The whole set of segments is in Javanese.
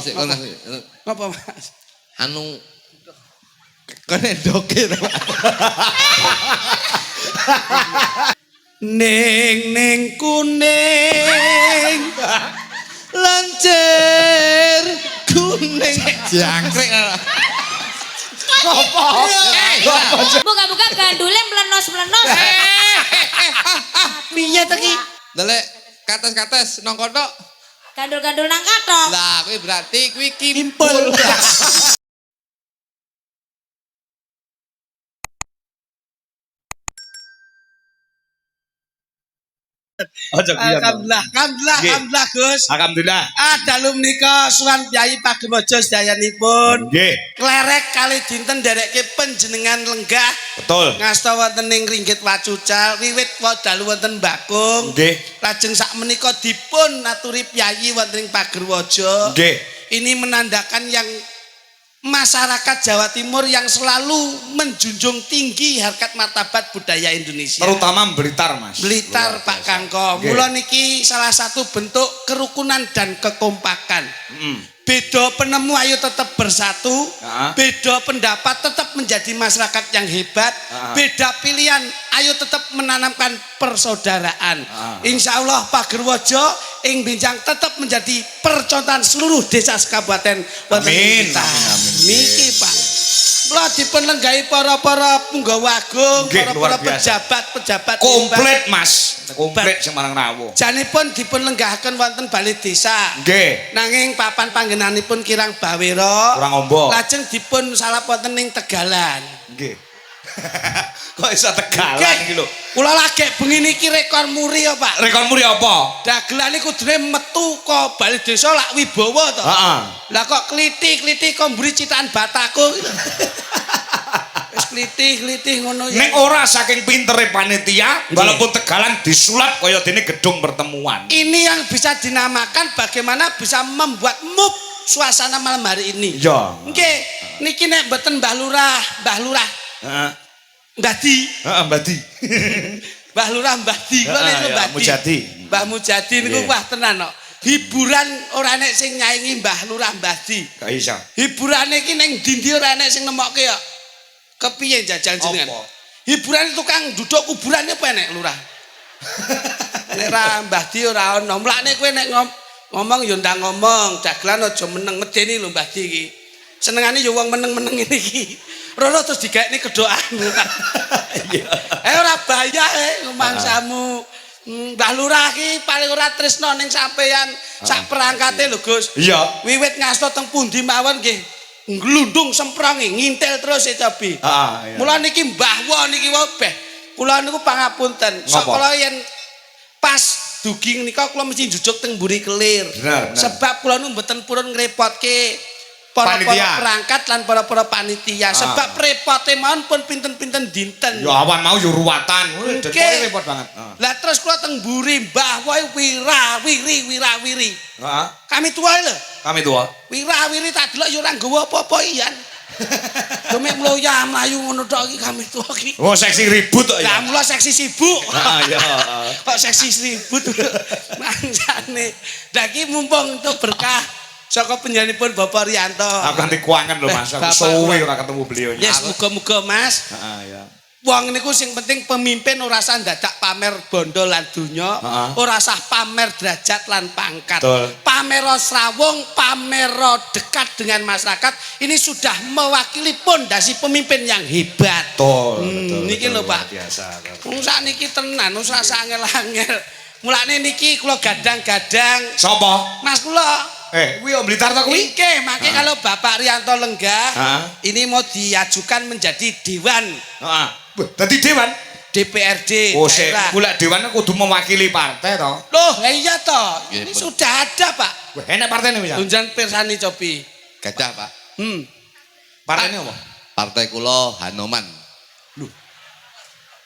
sik kono. Ngapa Mas? Anu kene doke to. Ning kuning lancer kuning Jangkrik. Buka-buka gandule melenos-melenos. piye to ki? Delek kates-kates nang kono. Gandul-gandul nang kathok. Lah kuwi berarti kuwi kimpul. Ojo guyon. Alhamdulillah Gus. Alhamdulillah. Dalu menika suwan Kyai Pagemojo sedayanipun. Nggih. Klerek kali dinten nderekke panjenengan lenggah Betul. ngasta wonten ing Ringgit Wacucal wiwit dalu wonten Bakung. Nggih. Lajeng sak menika dipun aturi pyayi wonten ing Pagerwaja. Nggih. Ini menandakan yang masyarakat Jawa Timur yang selalu menjunjung tinggi harkat martabat budaya Indonesia. Terutama Blitar, Mas. Blitar Pak Kangko. Nggih. Mula niki salah satu bentuk kerukunan dan kekompakan. Beda penemu ayo tetap bersatu, beda pendapat tetap menjadi masyarakat yang hebat, beda pilihan ayo tetap menanamkan persaudaraan. Insya Allah Pagerwaja ing Binjang tetap menjadi percontohan seluruh desa sekabupaten wonten Amin, kita. amin, amin. Niki Pak. Mula dipun lenggahi para punggawa agung, Nggih, para luar biasa. pejabat-pejabat Komplit, Mas. Komplit Semarang Rawuh. janipun dipun lenggahaken wonten balai desa. Nggih. Nanging papan panggenanipun kirang bawira. Kurang ombo. Lajeng dipun salap wonten ing Tegalan. Nggih. Kok iso Tegalan iki lho. Kula lagi bengi niki rekor muri ya, Pak. Rekor muri apa? Dagelan iku kudune metu ka balai desa lak wibawa to. Heeh. Lah kok kliti-kliti kok mburi citakan bataku. Wis kliti-kliti ngono ya. Nek ora saking pintere panitia, walaupun Tegalan disulap kaya dene gedung pertemuan. Ini yang bisa dinamakan bagaimana bisa membuat mood suasana malam hari ini. Iya. Nggih, niki nek mboten Mbah Lurah, Heeh. Mbadi, Heeh, Mbadi. Mbah Lurah Mbadi, kula niku Mbadi. Mujadi. Mbah Mujadi niku wah tenan kok. Hiburan ora enek sing nyaingi Mbah Lurah Mbadi. Gak iso. Hiburane iki ning ndi ora enek sing nemokke kok. Kepiye jajal jenengan? Apa? Hiburan tukang duduk kuburan apa enek Lurah? Nek ra Mbadi ora ono. Mlakne kowe nek ngomong ya ndang ngomong, dagelan aja meneng medeni lho Mbadi iki. Senengane ya wong meneng-meneng ini iki. Rono terus digaekne kedokan. Iya. Ora bahaya mangsamu. Mbah Lurah ki paling ora tresno ning sampeyan sak perangkate lho Gus. Iya. Wiwit ngasta teng pundi mawon nggih nglundung sempronge ngintel terus Cobi. Heeh. Mula niki Mbah Wo niki wae beh. Kula niku pangapunten. Sok Ngapa? kula yen pas dugi nika kula mesti njujuk teng mburi kelir. Bener. Sebab kula niku mboten purun ngrepotke para Panitia. perangkat lan para panitia. Sebab repote mawon pun pinten-pinten dinten. Ya awan mau yo ruwatan. Oke. Dadi repot banget. Lah terus kula teng mburi Mbah Wo wira-wiri. Heeh. Kami tua lho. Kami tua. Wira-wiri tak delok yo ora nggawa apa-apa iyan. Yo mek mloya mlayu ngono tok iki kami tua iki. Oh, seksi ribut kok Lah ya. mula seksi sibuk. Heeh, ya. Kok seksi ribut. Mangsane. Lah iki mumpung untuk berkah saka penyanipun Bapak Rianto. Aku nanti kuangan lho Mas. Aku Bapak suwe kuangan. ora ketemu beliau. Yes, muga-muga Mas. Heeh, ya. Wong niku sing penting pemimpin ora usah dadak pamer bondo lan donya, ora usah pamer derajat lan pangkat. Betul. Pamer srawung, pamer dekat dengan masyarakat, ini sudah mewakili pondasi pemimpin yang hebat. Betul. Niki lho Pak. Biasa. Wong sakniki tenan, ora usah angel-angel. Mulane niki kula gadang-gadang Sopo? Mas kula Kuwi om Blitar ta kuwi? Nggih, makanya kalau Bapak Rianto Lenggah ini mau diajukan menjadi dewan. Heeh. Dadi dewan. DPRD Oh, sik, daerah. kula dewan kudu mewakili partai to. Loh, iya toh. Ini sudah ada, Pak. Wah, enak partainya bisa. Tunjan Pirsani Cobi. Gajah, Pak. Partainya apa? Partai kula Hanoman.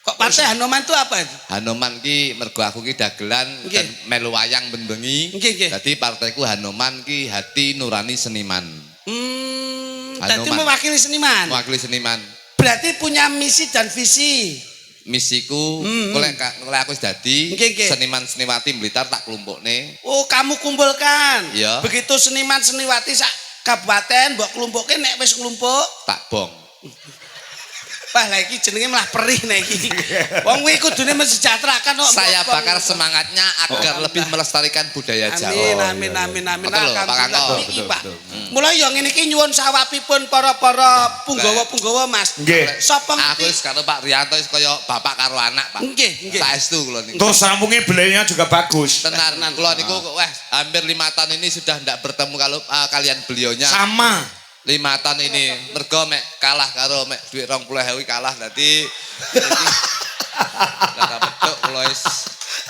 Kok partai Hanoman itu apa itu? Hanoman ki mergo aku ki dagelan Nggih. dan melu wayang ben bengi. Nggih, nggih. Dadi partaiku Hanoman ki hati nurani seniman. Jadi Hanoman. mewakili seniman. Mewakili seniman. Berarti punya misi dan visi. misiku oleh aku wis dadi Nggih, nggih. seniman seniwati Blitar tak kelompokne. Oh, kamu kumpulkan. Iya. Begitu seniman seniwati sak kabupaten mbok kelumpukke nek wis kelumpuk. Tak bong. Wah, lah iki jenenge malah perih nek iki. Wong kuwi kudune mensejahterakan kok. Saya mbok- bakar semangatnya agar lebih melestarikan budaya Jawa. Amin, amin, amin, amin. Betul, Pak Kanto. Alhamdulillah. Iki, Betul, Pak. betul. Mulai yo ngene iki nyuwun sawapipun para punggawa-punggawa Mas. Nggih. Sapa Aku ngerti? wis karo Pak Rianto wis kaya bapak karo anak, Pak. Nggih, nggih. Saestu kula niku. Terus sambungnya belayanya juga bagus. Tenan, kula niku wah hampir 5 tahun ini sudah ndak bertemu kalau kalian beliaunya. Sama. 5 tahun ini mergo mek kalah karo mek duit 20.000 kalah dadi kata petuk kula wis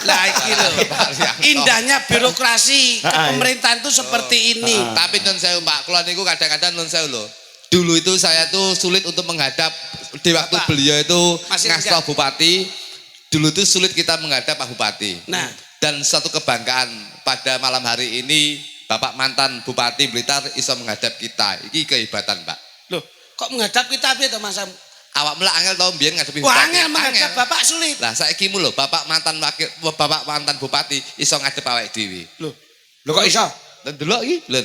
Lah iki lho. Indahnya birokrasi pemerintahan itu seperti ini. tapi nun sewu Pak kula niku kadang-kadang nun sewu lho. Dulu itu saya tuh sulit untuk menghadap di waktu Bapak, beliau itu masih ngasto enggak? bupati. Dulu itu sulit kita menghadap Pak Bupati. Nah. Dan suatu kebanggaan pada malam hari ini Bapak mantan Bupati Blitar iso menghadap kita. Iki kehebatan, Pak. Loh, kok menghadap kita piye to Mas? Awak mulai angel tau mbiyen ngadepi Wah, bupati. angel menghadap Bapak sulit. Lah saiki mu lho Bapak mantan bupati iso ngadep awake dhewe. Loh, Lo kok iso? Lah delok iki. Lho.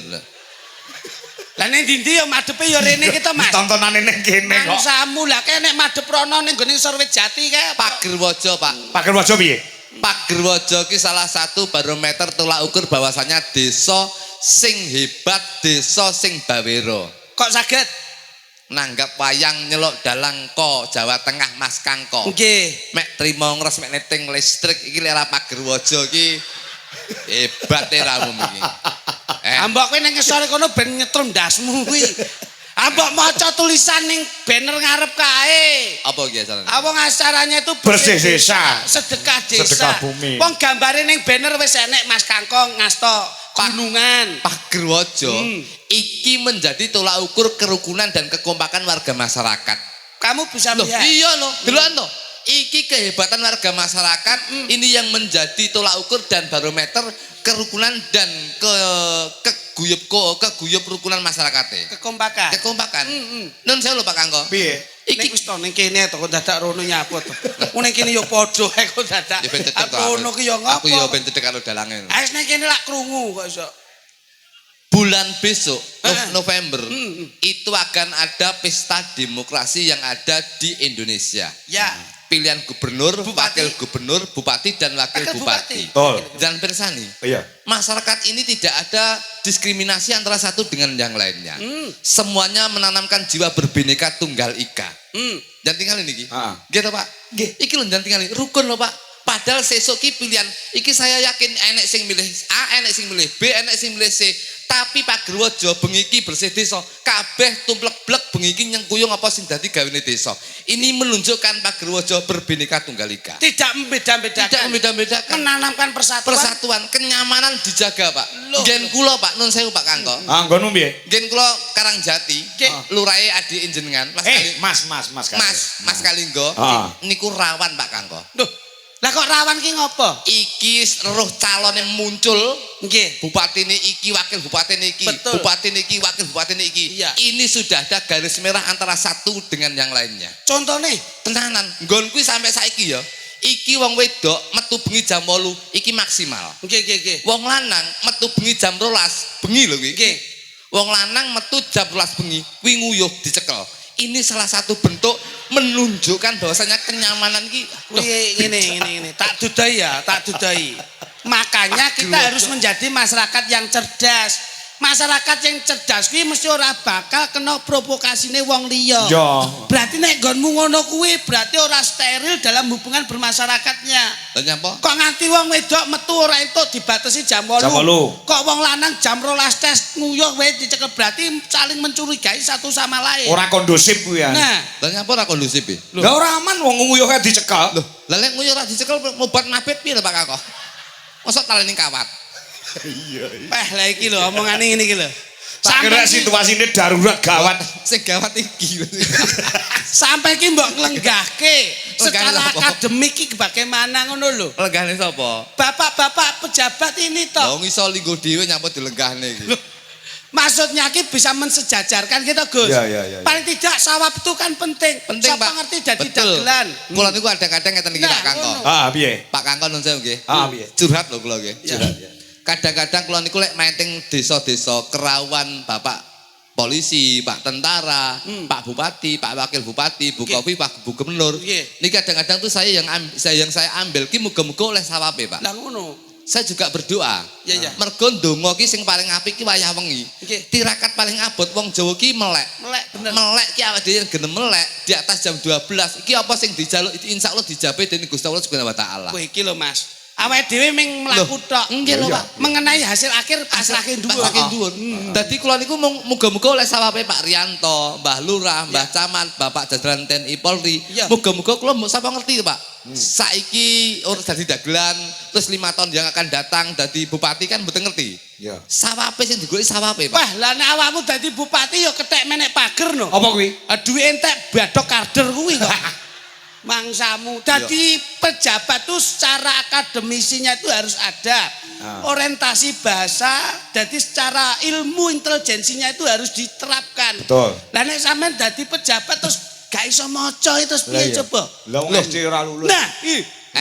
lah ning ndi ya madepe ya rene kita Mas. Tontonane ning kene kok. Mangsamu lah kene nek madep rono ning gone Serwit Jati kae. Pak Gerwojo, Pak. Pak Kerwajo piye? Pak Gerwojo ki salah satu barometer tolak ukur bahwasanya desa sing hebat, desa sing bawero. Kok saged? Nanggap wayang nyeluk dalangko Jawa Tengah Mas Kangko. Nggih. Mek trimo ngres mek neting listrik iki lera Pak Gerwojo ki hebat ramu iki. Ambok kowe ning ngesore kono ben nyetrum ndasmu kuwi. Ambok maca tulisan ning banner ngarep kae. Apa iki asalane? Awang acaranya itu Bersih desa. Sedekah desa. Sedekah bumi. Wong gambare ning banner wis enek Mas Kangkong ngasto gunungan. Pak Gerwojo iki menjadi tolak ukur kerukunan dan kekompakan warga masyarakat. Kamu bisa Loh, melihat. iya loh, delok no. Iki kehebatan warga masyarakat ini yang menjadi tolak ukur dan barometer kerukunan dan keguyup rukunan masyarakatnya. Kekompakan. Kekompakan. Nun saya lho Pak Kangko. Piye? Iki wis to ning kene to kok dadak rono nyaput to. Ku ning kene yo padha ae kok dadak. Ya ben cedek to. Rono ki yo ngopo? Aku yo ben cedek karo dalange. Ais ning kene lak krungu kok iso. Bulan besok Ah. November itu akan ada pesta demokrasi yang ada di Indonesia. Ya. Pilihan gubernur, Bupati. wakil gubernur, bupati dan wakil Wakil bupati. Betul. Dan Persani. Iya. Masyarakat ini tidak ada diskriminasi antara satu dengan yang lainnya. Semuanya menanamkan jiwa berbineka tunggal ika. Jangan tinggal ini Ki. Ah. Gitu Pak. Iki lho jangan tinggal ini. Rukun loh Pak. Padahal sesuk ki pilihan. Iki saya yakin enek sing milih A, enek sing milih B, enek sing milih C. Tapi Pak Gerwojo bengi iki bersih desa. Kabeh tumplek-blek bengi iki nyengkuyung apa sing dadi gawene desa. Ini menunjukkan Pak Gerwojo berbineka tunggal ika. Tidak membeda-bedakan. Tidak membeda-bedakan. Menanamkan persatuan. Persatuan, kenyamanan dijaga Pak. Loh. Gen kula Pak, nun sewu Pak Kangko. Ah, nggonmu piye? Gen kula Karangjati, lurahe adik jenengan, Mas Mas Kalinggo, Ah. niku rawan Pak Kangko. Duh, lah kok rawan ki ngopo? Iki roh calon yang muncul, Nggih. bupati ini iki, wakil bupati ini iki, Betul. bupati ini iki, wakil bupati ini iki. Iya. Ini sudah ada garis merah antara satu dengan yang lainnya. Contohnya, Tenanan, nggon kuwi sampai saiki ya. Iki wong wedok metu bengi jam 8 iki maksimal. nggih nggih nggih. Wong lanang metu bengi jam 12 bengi lho kuwi. Nggih. Wong lanang metu jam 12 bengi kuwi nguyuh dicekel. Ini salah satu bentuk menunjukkan bahwasanya kenyamanan ki Kuwi ngene. Tak dudai ya, tak dudai. Makanya kita harus menjadi masyarakat yang cerdas. Masyarakat yang cerdas kuwi mesti ora bakal kena provokasine wong liya. Yo. Berarti nek nggonmu ngono kuwi berarti ora steril dalam hubungan bermasyarakatnya. Lah nyapa? Kok nganti wong wedok metu ora entuk dibatasi jam 8. Jam 8. Kok wong lanang jam 12 tes nguyuh wae dicekel berarti saling mencurigai satu sama lain. Ora kondusif kuwi ya. Nah, Lah nyapa ora kondusif e? Lah ora aman wong nguyuhe dicekel. Loh, lah lek nguyuh ora dicekel obat mabit piye lho Pak Kako? Mosok taleni kawat. lah iki lho omongane ngene iki lho. Tak kira situasine darurat gawat. Sing gawat iki. Sampai ki mbok nglenggahke secara Lenggahne apa? akademik iki bagaimana ngono lho. Lenggahne sapa? Bapak-bapak pejabat ini toh. Wong iso linggo dhewe nyapa dilenggahne iki. Maksudnya ki bisa mensejajarkan kita Gus. Iya. Paling tidak sawab itu kan penting. Penting, Siapa Pak. ngerti jadi Betul. dagelan. Kula niku kadang-kadang ngeten iki Nah, Pak Kangko. ngono. Piye? Pak Kangko nun sewu nggih. Piye? Curhat lho kula nggih. Ya. Curhat. Kadang-kadang kula niku lek main desa-desa kerawan Bapak polisi, Pak tentara, Pak bupati, Pak wakil bupati, Bu Kopi, Pak Bu Gubernur. Nggih. Ini kadang-kadang tuh saya yang saya ambil ki muga-muga oleh sawabe, Pak. Lah ngono. Saya juga berdoa. Iya. Mergo ndonga ki sing paling apik ki wayah wengi. Nggih. Tirakat paling abot wong Jawa ki melek. Melek bener. Melek ki awake dhewe genem melek di atas jam 12. Iki apa sing dijaluk insyaallah dijabe dening Gusti Allah Subhanahu wa taala. Kowe iki lho Mas. Awake dhewe ming mlaku tok. Nggih lho, Pak. Mengenai hasil akhir pasrahe dhuwur. Pasrahe dhuwur. Dadi kula niku muga-muga oleh sawabe Pak Rianto, Mbah Lurah, Mbah Camat, Bapak Jajaran TNI Polri. Iya. Muga-muga kula sapa ngerti Pak. Saiki urus dadi dagelan, terus 5 tahun yang akan datang dadi bupati kan mboten ngerti. Iya. Sawabe sing digoleki sawabe, Pak. Wah, lah nek awakmu dadi bupati ya ketek menek pager no. Apa kuwi? Duwe entek badok karder kuwi kok. Mangsamu. Dadi pejabat tuh secara akademisinya itu harus ada. Orientasi bahasa, jadi secara ilmu intelijensinya itu harus diterapkan. Betul. Lah nek sampean dadi pejabat terus gak iso maca itu piye coba? Lah wong SD ora lulus. Nah,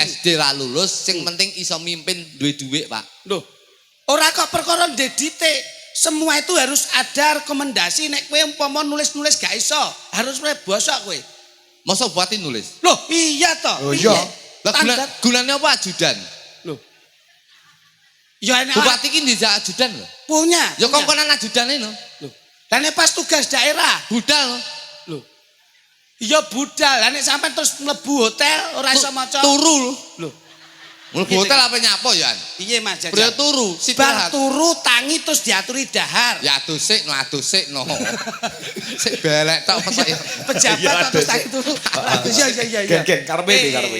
SD ra lulus, sing penting iso mimpin duwe dhuwit, Pak. loh. Ora kok perkara dedite. Semua itu harus ada rekomendasi nek kowe umpama nulis-nulis gak iso, harus bosok kowe. Masa bupati nulis? Loh, iya toh. Oh, iya. Lah gunane apa ajudan? Loh. Ya enak Bupati ki dijak ajudan lho. punya. Ya kongkonan ajudane lho. Lah nek pas tugas daerah, Budal lho. loh. Iya budal. Lah nek sampean terus mlebu hotel ora iso maca. Turu lho. Loh. Mlebu hotel apa nyapo ya? Piye Mas Jajal? Beliau turu, Bar istirahat. turu tangi terus diaturi dahar. Ya adus sik no. Sik belek tok petok ya. Pejabat terus tangi turu. Iya. Gen karepe karepe.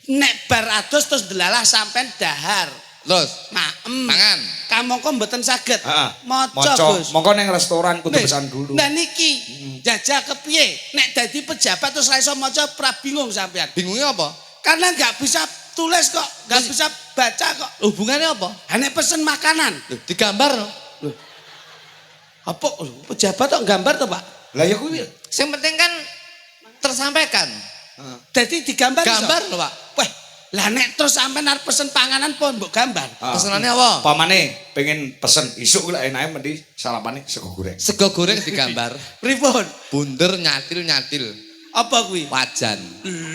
Nek bar adus terus delalah sampean dahar. Terus Maem. mangan. Kamangka mboten saged. Heeh. Maca Gus. Mongko ning restoran kudu Nih, pesan dulu. Nah niki jajal kepiye? Nek dadi pejabat terus ra iso maca pra bingung sampean. Bingungnya apa? Karena nggak bisa tulis kok, nggak bisa baca kok. Hubungannya apa? Hanya pesen makanan. Loh, digambar lho. Apa pejabat kok gambar tuh Pak? Lah ya kuwi. Sing penting kan tersampaikan. Jadi digambar. Gambar lho, Pak. Wah, lah nek terus sampean arep pesen panganan pun mbok gambar. Pesenannya apa? Pamane pengen pesen isuk lek enake mendhi sarapane sego goreng. Sego goreng digambar. Pripun? Bunder nyatil. Apa kuwi? Wajan.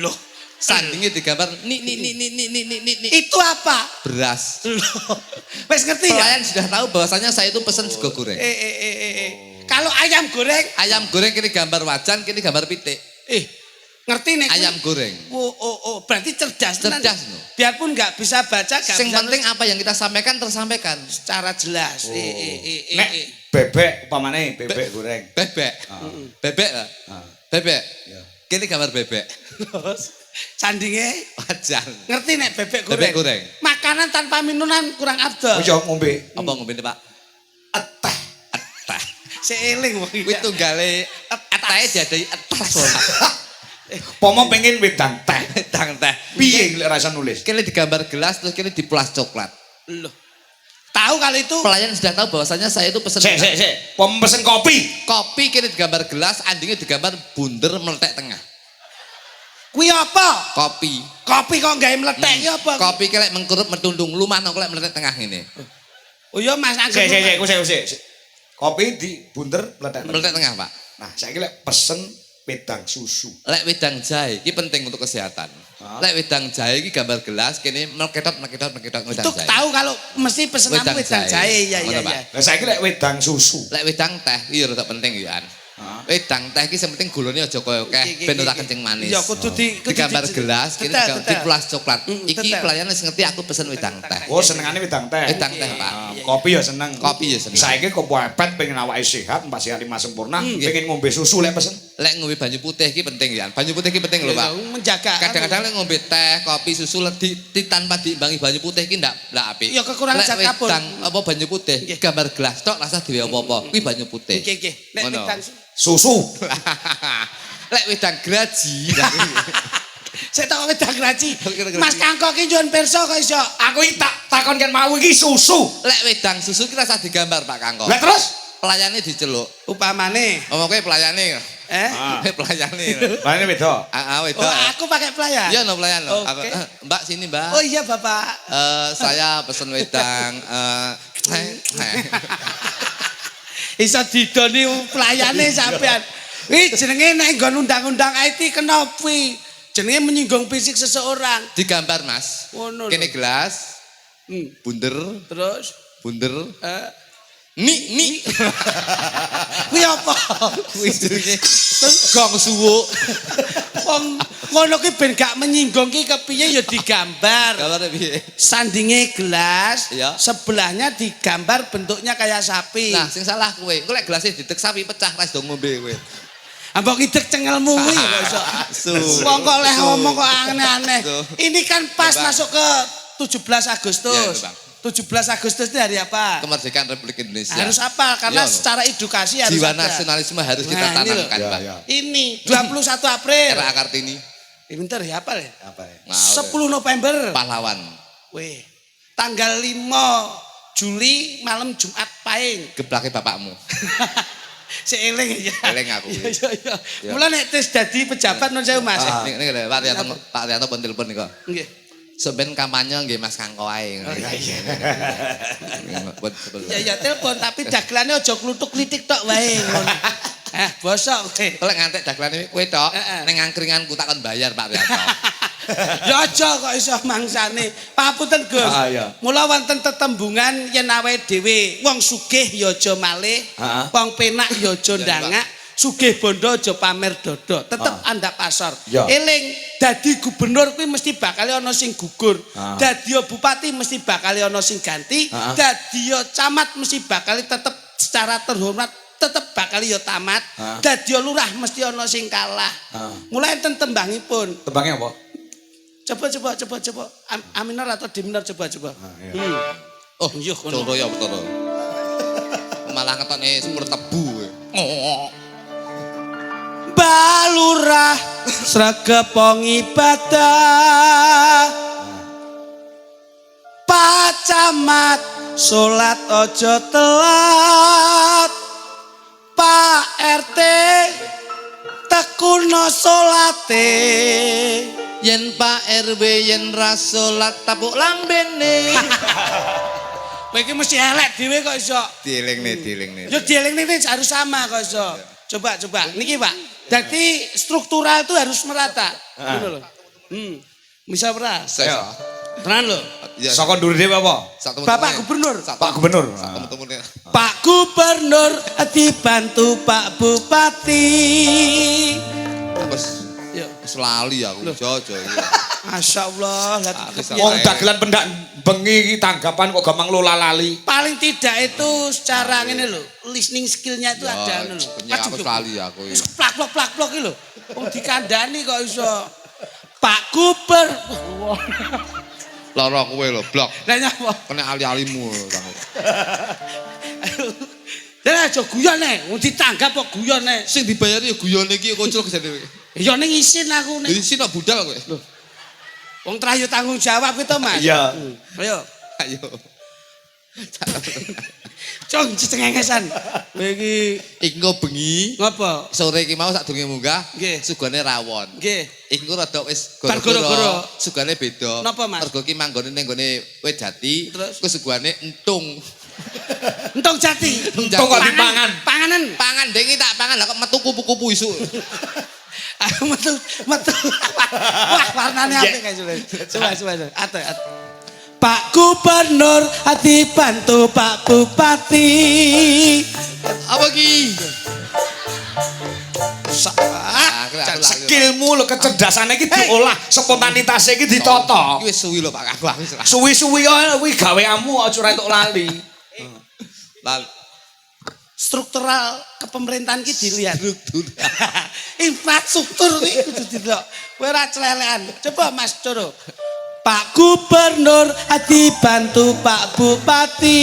Loh, Sandingnya digambar nih. itu apa? Beras. Loh. Wes ngerti ya? Pelayan sudah tahu bahwasanya saya itu pesen sego goreng. Kalau ayam goreng, Ayam goreng kini gambar wajan, kini gambar pitik. ngerti nek kuwi? Ayam goreng. Oh, berarti cerdas tenan. Cerdas, no. Biarpun nggak bisa baca, nggak Yang bisa penting apa yang kita sampaikan tersampaikan. secara jelas. Nek bebek upamane bebek goreng. Bebek lah. Bebek. Kini gambar bebek. Terus sandinge Wajan. ngerti nek bebek goreng. Bebek goreng. Makanan tanpa minuman kurang Oh abdol. iya ngombe. Apa ngombe Pak? Eteh. Eteh. Seeling wong Kuwi tunggale etahe diadai etas. Pomo pengen wedang teh. Tang teh. Piye lek rasa nulis? Kini digambar gelas terus kini diplas coklat. Loh. Tahu kalau itu Pelayan sudah tahu bahwasanya saya itu pesen Sik. Pom pesen kopi. kopi kini digambar gelas, andingnya digambar bunder meletek tengah. kuwi apa? Kopi. Kopi kok gawe meletek ya apa? Kopi kelek mengkurup metundung, lumah nang kelek meletek tengah ini. Oh iya Mas Angger. Sik. Kopi di bunder meletek. Meletek tengah, Pak. Nah, saiki lek pesen wedang susu. Lek wedang jahe iki penting untuk kesehatan. Lek wedang jahe iki gambar gelas kene meleketot wedang Itu jahe. tahu kalau mesti pesenanmu Wedang wedang jahe. jahe. Iya. Ngono, Pak. Lah saiki lek wedang susu. Lek wedang teh iki rada penting ya. Wedang teh iki sing penting gulone aja koyo akeh ben ora kencing manis. Ya kudu Digambar gelas kene diplas coklat. Iki Tetel. pelayan wis ngerti aku pesen wedang teh. Oh, senengane wedang teh. Wedang teh, Pak. Kopi ya seneng. Kopi ya seneng. Saiki kok pepet pengen awake sehat, Mbak Siari Mas sempurna, pengen ngombe susu lek pesen. Lek ngombe banyu putih iki penting ya. Banyu putih iki penting lho, Pak. Menjaga. Kadang-kadang lek ngombe teh, kopi, susu tanpa diimbangi banyu putih iki ndak apik. Ya, kekurangan zat Lek karbon. wedang apa banyu putih, gambar gelas tok rasa dhewe apa-apa. Kuwi banyu putih. Nggih. Nek Ngono. wedang Susu. Lek wedang graji. saya tahu wedang graji. Graji. Mas Kangko ki nyuwun pirsa kok iso. Aku iki tak takon kan mau iki susu. Lek wedang susu ki rasa digambar Pak Kangko. Lah terus pelayane diceluk. Upamane Ngomong kowe pelayane. Pelayane. Mana beda? Wedok. Oh, aku pakai pelayan. Iya no pelayan no. Oke. Mbak sini Mbak. Oh iya Bapak. Saya pesen wedang. Iso didoni pelayane sampean. Ih jenenge nek nggon undang-undang IT kena kuwi. Jenenge menyinggung fisik seseorang. Digambar Mas. Ngono lho. Kene gelas. Bunder. Terus Bunder. Ni. kuwi apa? Kuwi jenenge gong suwuk. Wong ngono ki ben gak menyinggung ki kepiye ya digambar. Gambare piye? Sandinge gelas, Iya. sebelahnya digambar bentuknya kayak sapi. Nah, sing salah kowe. Engko lek gelasnya didek sapi pecah ra iso ngombe kowe. Ambok ngidek cengelmu kuwi kok iso. Wong kok leh ngomong kok aneh-aneh. Ini kan pas masuk ke 17 Agustus. Ya, Bang. 17 Agustus itu hari apa? Kemerdekaan Republik Indonesia. Harus apa? Karena Iya, loh. secara edukasi harus Jiwa ada. nasionalisme harus kita Nah, ini loh. tanamkan, Pak. Ini 21 April. Era Kartini. Pinter ya apa ya? Apa ya? 10 November. Pahlawan. Weh. Tanggal 5 Juli malam Jumat Pahing. Geblake bapakmu. Seeling ya. Eling aku. Iya. Mula nek tes dadi pejabat non sewu Mas. Ning lho Pak Rianto pun telepon niku. Nggih. Sampeyan kampanye nggih Mas Kangko ae. Ya telepon tapi dagelane aja kluthuk-klitik tok wae ngono. Bosok kowe. Lek ngantek dagelane kowe tok ning angkringanku tak kon bayar Pak Rianto. Ya aja kok iso mangsane. Papunten Gus. Mula wonten tetembungan yen awake dhewe wong sugih ya aja malih, wong penak ya aja ndangak, sugih bondo aja pamer dodo. Tetep andhap pasar. Eling dadi gubernur kuwi mesti bakal ana sing gugur. Dadi bupati mesti bakal ana sing ganti. Dadi camat mesti bakal tetep secara terhormat tetep bakal ya tamat. Dadi lurah mesti ana sing kalah. Mulai enten tembangipun. Tembangnya apa? Coba. A minor atau D minor coba. Oh, iya coro ya betul. Malah ngetone sepur tebu. Balurah sregep ibadah. Pak Camat salat aja telat. Pak RT tekuna salate. Yen Pak RW yen ra salat tapuk lambene. Kowe iki mesti elek dhewe kok iso. Dielingne. Ya dielingne harus sama kok iso. Coba. Niki Pak. Jadi struktural itu harus merata. Ngono lho. Bisa ora? Saya. Tenan lho. Saka ndur dhewe apa? Bapak Gubernur. Pak Gubernur. Pak Gubernur dibantu Pak Bupati. Wis lali aku jojo iki. Masyaallah. Wong dagelan pendak bengi iki tanggapan kok gampang lola lali. Paling tidak itu secara ngene lho, listening skill-nya itu ada ngono lho. Aku lali aku iki. Plak-plok iki lho. Wong dikandani kok iso. Pak Gubernur. Lara kowe lho, blok. Lah nyapa? Kena ali-alimu kamu. Lah aja guyon nek, wong ditanggap kok guyon nek. Sing dibayari ya guyone iki kocok jane. Ya ning isin aku nek. Isin tak budal kowe. Lho. Wong trayu tanggung jawab itu Mas. Iya. Ayo. Cong cengengesan. Kowe iki engko bengi ngopo? sore iki mau sakdurunge munggah Nggih. sugane rawon. Nggih. Engko rada wis Goro-goro. sugane beda. Napa, Mas? Mergo ki manggone ning gone wit jati, Terus? ku sugane entung. Entong jati. Entung kok dipangan. Panganan. Pangan dek iki tak pangan lah kok metu kupu-kupu isuk. Aku metu. Wah, warnane apik kae Coba. Ate. Pak Gubernur dibantu Pak Bupati. Apa ki? Skillmu lho kecerdasannya iki diolah, spontanitasnya iki ditata. Iki wis suwi lho Pak aku wis. Suwi-suwi kuwi gaweanmu aja ora entuk lali. Struktural kepemerintahan ki dilihat. Infrastruktur iki kudu didelok. Kowe ora celelekan. Coba Mas Coro. Pak Gubernur dibantu Pak Bupati.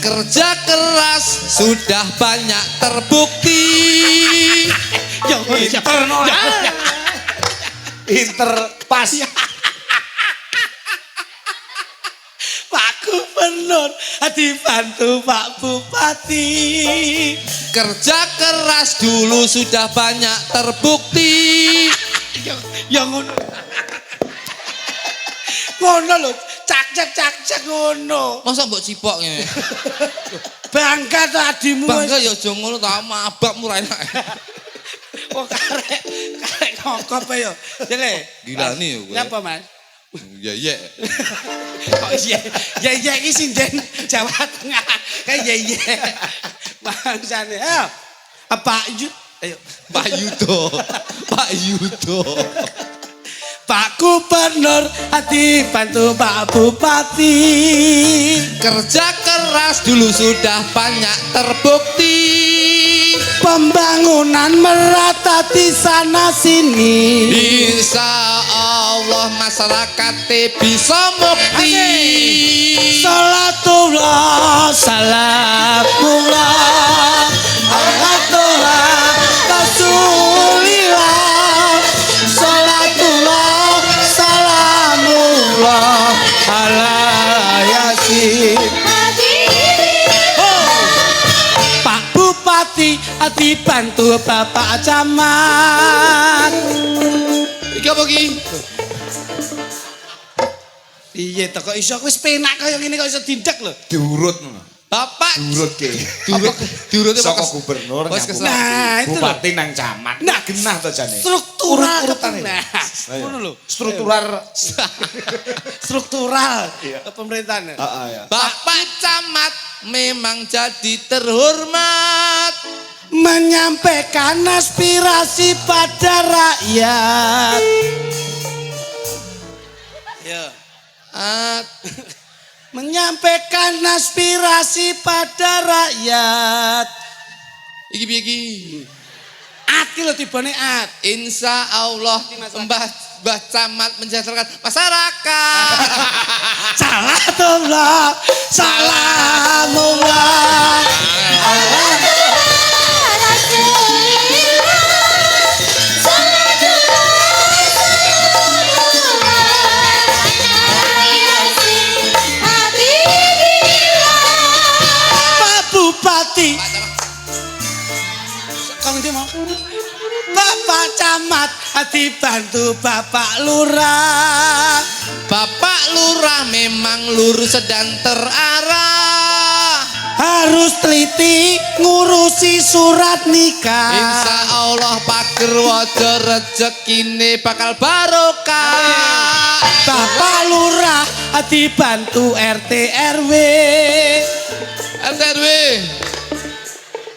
Kerja keras sudah banyak terbukti. Inter pas. Pak Gubernur Gubernur dibantu Pak Bupati. Kerja keras dulu sudah banyak terbukti. Ya ngono. Ngono lho, cak ngono. Masa mbok cipok ngene? Bangga to adimu. Bangga ya aja ngono ta, mabakmu ra enak. Kok karek ngokop ya. Jele. Gilani ya kowe. Ngapa, Mas? Ya. Kok iya iki sinden Jawa Tengah. Kayak iya. Bangsane. Ayo. Pak Yud. Ayo. Pak Yudo. Pak Gubernur dibantu Pak Bupati. Kerja keras dulu sudah banyak terbukti. Pembangunan merata di sana sini. Insya Allah masyarakat bisa mukti. Salatullah salamullah Alhamdulillah Rasulillah. Salatullah salamullah ala yasin. Pak Bupati dibantu Bapak Camat. Iki apa iki? Iya to kok iso wis penak kaya ngene kok iso dindek lho. Diurut ngono. Bapak Diurut ke. diurut Saka gubernur Bos nyambung. kesel. Nah, itu Bupati nang camat. Nah, genah to jane. Struktural Urut-urutane. nah. Ngono lho. Struktural pemerintahan. Heeh ya. Bapak Camat memang jadi terhormat. Menyampaikan aspirasi pada rakyat. Ya. Menyampaikan aspirasi pada rakyat. Iki piye iki? Ati lho tibane at. Insya Allah Mbah Camat mensejahterakan masyarakat. Salatullah salamullah Pak Bupati. Kang ndi mau? Bapak Camat dibantu Bapak Lurah. Bapak Lurah memang lurus dan terarah. Harus teliti ngurusi surat nikah. Insya Allah pager wajo rezekine bakal barokah. Bapak Lurah dibantu RT RW. RT RW.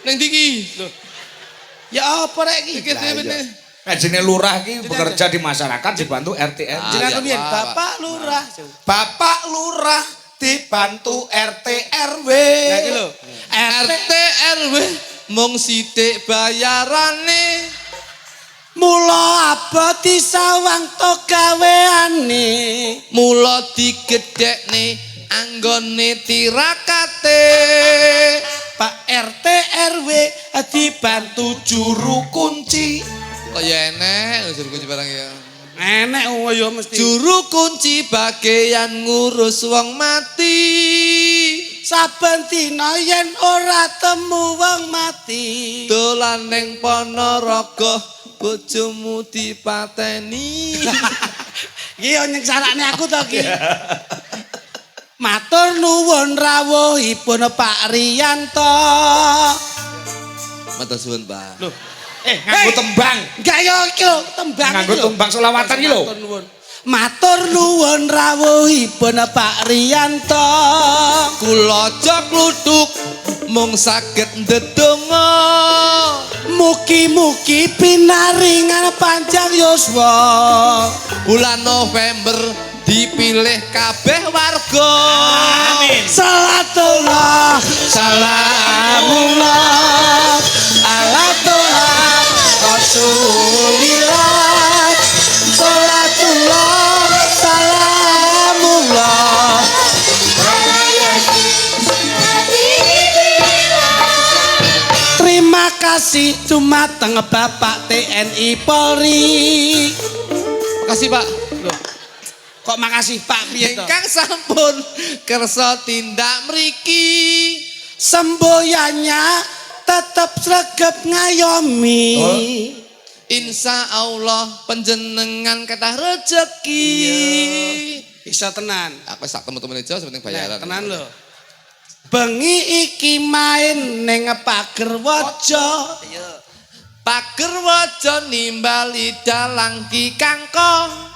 Neng diki. Ya apa rek iki? Iki bener. Jenenge lurah iki bekerja di masyarakat dibantu RT RW. Ah, Jenengan ya, kepiye? Pak. Bapak Lurah. Bapak lurah dibantu RT RW. Nah iki lho. RT RW mung sithik bayarane. Mula abot disawang to gaweane. Mula digedhekne anggone tirakate. Pak RT RW dibantu juru kunci. Kaya enek juru kunci barang ya. Enek ya mesti. Juru kunci bagian ngurus wong mati. Saben dina yen ora temu wong mati. Dolan ning Ponorogo bojomu dipateni. Iki yo nyeksarane aku to iki. Matur nuwun rawuhipun Pak Riyanto. Matur suwun, Pak. Loh, Nganggo tembang. enggak yo iki lho, tembang Nganggo iki lho. tembang selawatan iki lho. Matur nuwun. Matur nuwun rawuhipun Pak Riyanto. Kula joglutuk mung saged ndedonga. Mugi-mugi pinaringan panjang yuswa. Bulan November dipilih kabeh warga. Amin. Salatullah salamullah ala toha rasulillah. Salatullah salamullah. Terima kasih dumateng Bapak TNI Polri. Makasih, Pak. Kok makasih Pak piye to? Ingkang sampun kersa tindak mriki Semboyannya tetep sregep ngayomi. insya Allah panjenengan kathah rezeki. Bisa tenan. Aku sak temen-temen aja penting bayaran. Tenan lho. Bengi iki main ning pager waja. Pager waja nimbali dalang Ki Kangkong.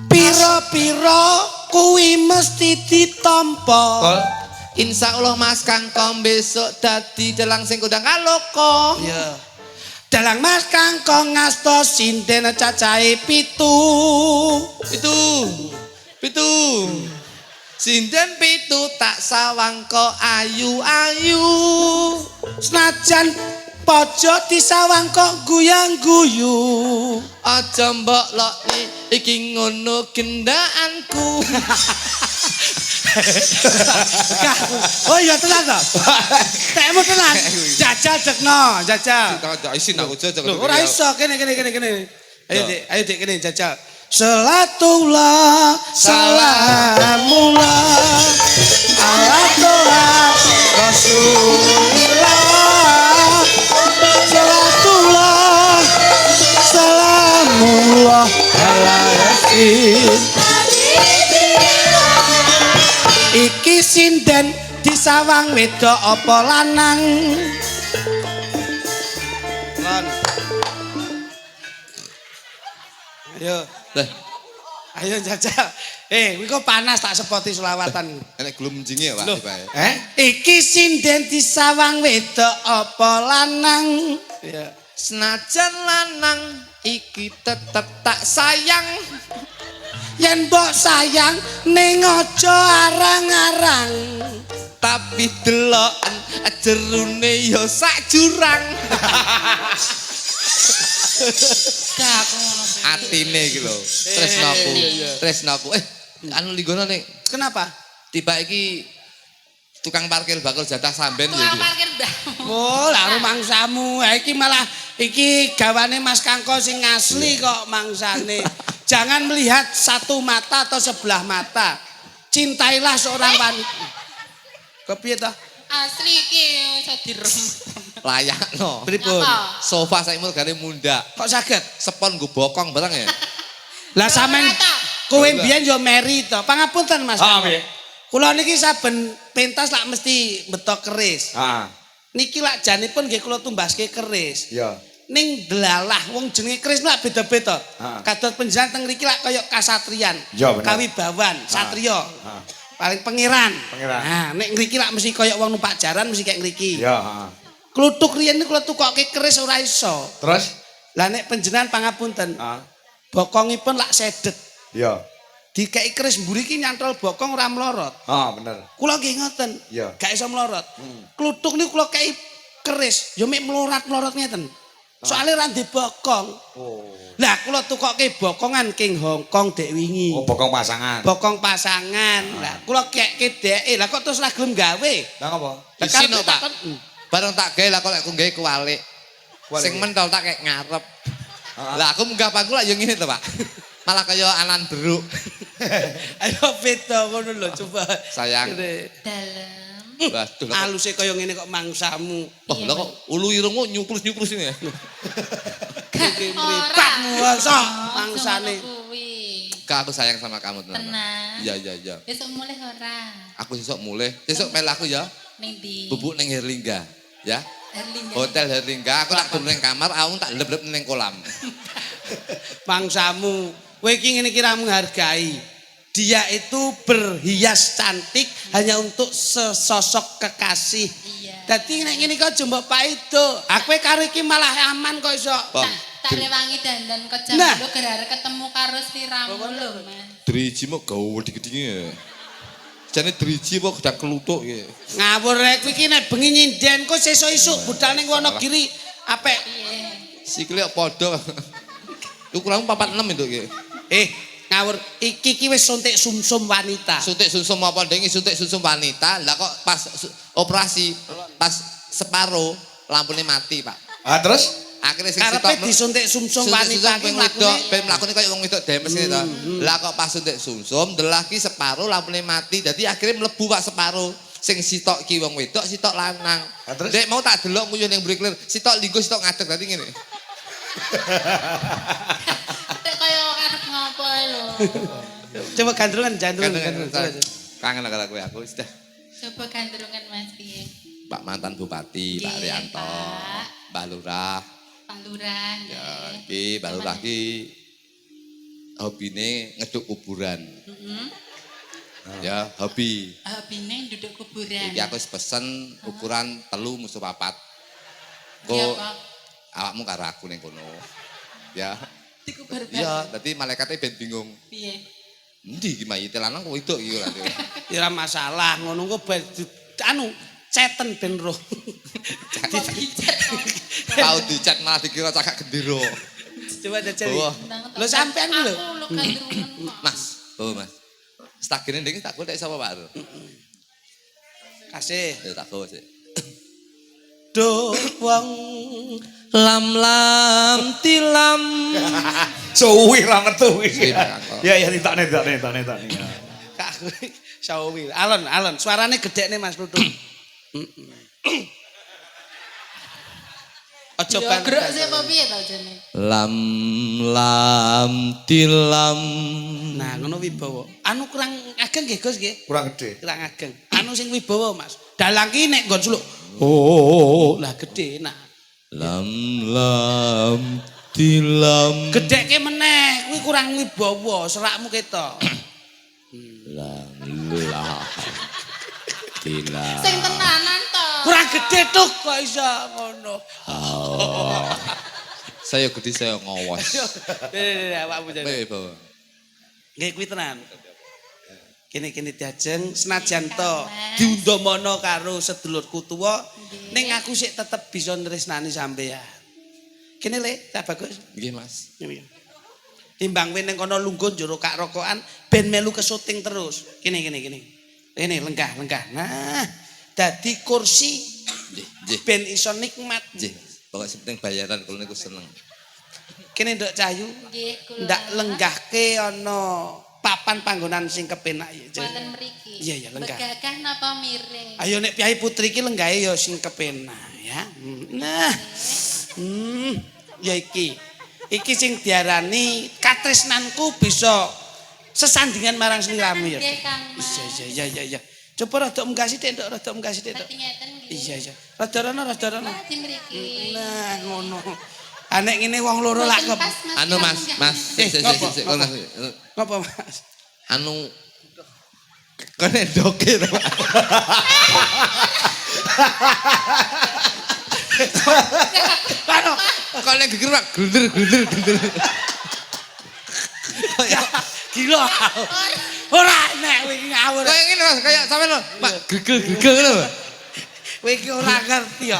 Piro-piro kuwi mesti ditampa. Insya Allah Mas Kangkong besok dadi dalang sing kondang kaloko. Iya. Dalang Mas Kangkong ngasta sinden cacahe 7. Pitu. Sinden 7 tak sawang kok ayu-ayu. Senajan pojok disawang kok guyang-guyu. Aja mbok lokni iki ngono gendaanku. Oh iya tenan to. Tekmu tenan. Jajal dekno, jajal. Isin aku aja. Loh, ora iso kene. Ayo Dik kene jajal. Salatullah salamullah ala toha Rasulillah. Salatullah salamullah ala Rasul. Iki sinden disawang wedok apa lanang? Lan. Ayo. Lah, Ayo jajal. Kuwi kok panas tak sepoti selawatan. enek glumjinge ya, Pak. Tibae. Iki sinden disawang wedok apa lanang? Ya. Senajan lanang iki tetep tak sayang. Yen mbok sayang ning aja arang-arang. Tapi deloken jerune ya sak jurang. Atine iki lho. Tresnaku. Anu ligono nek Kenapa? tiba iki tukang parkir bakul jatah samben ya. Tukang parkir dah. Oh, lah mangsamu. Iki malah iki gawane Mas Kangko sing asli kok mangsane. Jangan melihat satu mata atau sebelah mata. Cintailah seorang wanita. Kepiye to? Asli iki iso direm. Layakno. Pripun? Apa? Sofa saiki mulgane munda. Kok saged? Sepon nggo bokong barang ya. Lah sampean kowe mbiyen yo meri to. Pangapunten Mas. piye? Kula niki saben pentas lak mesti betok keris. Niki lak janipun nggih kula tumbaske keris. Iya. Ning delalah wong jenenge keris lak beda-beda. Kadot panjenengan teng mriki lak kaya kasatriyan, Ya, bener. kawibawan, satriya. Paling pangeran. Nah, nek ngriki lak mesti kaya wong numpak jaran mesti kayak ngriki. Iya, Kluthuk riyen niku kula tukokke keris ora iso. Terus? Lah nek panjenengan pangapunten. Bokongipun lak sedet. Iya. Dikeki keris mburi iki nyantol bokong ora mlorot. Bener. Kula nggih ngoten. Iya. Gak iso mlorot. Kluthuk niku kula kei keris, ya mek mlorot-mlorot ngeten. Soale ra ndek bokong. Lah kula tukokke bokongan king Hongkong dek wingi. Bokong pasangan. Bokong pasangan. Lah kula kekke deke. Lah kok terus ra gelem gawe. Lah apa? Isin no, Pak. Bareng tak gawe lah kok aku gawe kuwalik. Sing mentol tak kayak ngarep. Lah aku munggah pangku lak yo ngene to, Pak. Malah kaya anan beruk. Ayo beda ngono lho coba. Sayang. Dalam. Waduh. Aluse kaya ngene kok mangsamu. Oh, lah kok ulu irungmu nyuklus-nyuklus ini ya. Iki mripat muasa mangsane. Kak, aku sayang sama kamu tenan. Tenang. Iya. Besok mulai ora. Aku besok mulai. Besok mel aku ya. Ning ndi? Bubuk ning Herlingga. Ya. Herlingga. Hotel Herlingga, aku tak turun ning kamar, aku tak leb-leb ning kolam. Mangsamu, kowe iki ngene kira menghargai. Dia itu berhias cantik hanya untuk sesosok kekasih. Iya. Dadi nek ngene kok jembok paido. Aku karo iki malah aman kok iso. Tak rewangi dandan kok jam Nah. lu gara ketemu karo sliramu lho, Mas. Driji mau gawe digedinge. Jane driji kok gedang kelutuk ya. Ngawur rek kowe iki nek bengi nyinden kok sesuk isuk budal ning Wonogiri apik. Sikile kok padha. Ukuranmu 46 itu iki. Ngawur iki wis suntik sumsum wanita. Suntik sumsum apa dengi suntik sumsum wanita. Lah kok pas operasi pas separo lampune mati, Pak. Terus? Akhire sing Karepe sitok disuntik sumsum suntik wanita ben wedok, ben mlakune kaya wong wedok demes ngene to. Lah kok pas suntik sumsum ndelah ki separo lampune mati. Dadi akhire mlebu Pak separo. Sing sitok ki wong wedok, sitok lanang. Dek mau tak delok nguyuh ning briklir, sitok linggo sitok ngadeg dadi ngene. Tek kaya arep ngopo lho. Coba gandrungan gandrungan. Kangen karo aku sudah. Coba gandrungan Mas piye? Pak mantan bupati, Pak Nggih, Rianto, Pak. Mbak Lurah. Pak Lurah Ya, nggih. iki Mbak Lurah ki hobine ngeduk kuburan. Heeh. Ya, hobi. Hobine duduk kuburan. Iki aku wis pesen ukuran 3 musuh 4. Iya, Kok Pak. awakmu karo aku ning kono. Ya. Dikubur Iya, dadi malaikate ben bingung. piye? Endi iki mayite lanang kok wedok iki ora. Ya ora masalah, ngono kok anu ceten ben roh. Kok dicat? Tau dicat malah dikira cakak gendera. Coba jajal. Wah. Lho sampean ku lho. Aku lho gandrungan kok. Mas, oh Mas. Stagene ndek tak golek sapa Pak Ru? Kasih. Ya tak gowo sik. Do wong Lam tilam. Suwi ra metu iki. Sip, Kang. Ya ya ditane. Kak sawi. Alon, suarane gedekne Mas Pluto. Aja Ya banget. grok sih apa piye to jane? Lam tilam. Nah, ngono wibawa. Anu kurang ageng nggih, Gus nggih. Kurang gede. Kurang ageng. Anu sing wibawa, Mas. Dalang ki nek nggon suluk. Oh, lah gede nah. Lam tilam. Gedhekke meneh, kuwi kurang wibawa, serakmu ketok. Lam tilam. Sing tenanan to. Kurang gede tuh kok iso ngono. Saya gede saya ngawas. Awakmu jane. Bae bawa. Nggih kuwi tenan. Kene diajeng senajan to diundamono karo sedulurku tuwa ning aku sik tetep bisa nresnani sampean. Kene le, tak bagus. Nggih Mas. Timbang kowe ning kono lungguh njero kak rokokan ben melu ke syuting terus. Kene. Kene lenggah. Nah, dadi kursi Nggih. ben iso nikmat. Nggih. Pokoke penting bayaran kalau niku seneng. Kene nduk Cayu. Nggih, kula. Ndak lenggahke ana papan panggonan sing kepenak ya. Wonten mriki. Iya, lenggah. Begagah napa miring? Ayo nek piyai putri iki lenggahe ya sing kepenak ya. Nah. Ya iki. Iki sing diarani katresnanku bisa sesandingan marang sliramu ya. Nggih, Kang Mas. Iya. Coba rada munggah sithik, Nduk, rada munggah sithik, Nduk. Berarti ngeten nggih. Iya. Rada rono. Berarti mriki. Nah, ngono. Anek ngene wong loro lak Mboten kep. pas, Mas, Anu Mas, kamu Mas. nggak- ngopo? Sik. Ngopo, Mas? Anu kene doke to. Pak. Karo Kok nek geger Pak glunder. gila. Ora nek kowe iki ngawur. Kayak ngene Mas, kayak sampean lho. Pak gegel ngono lho. Kowe iki ora ngerti ya.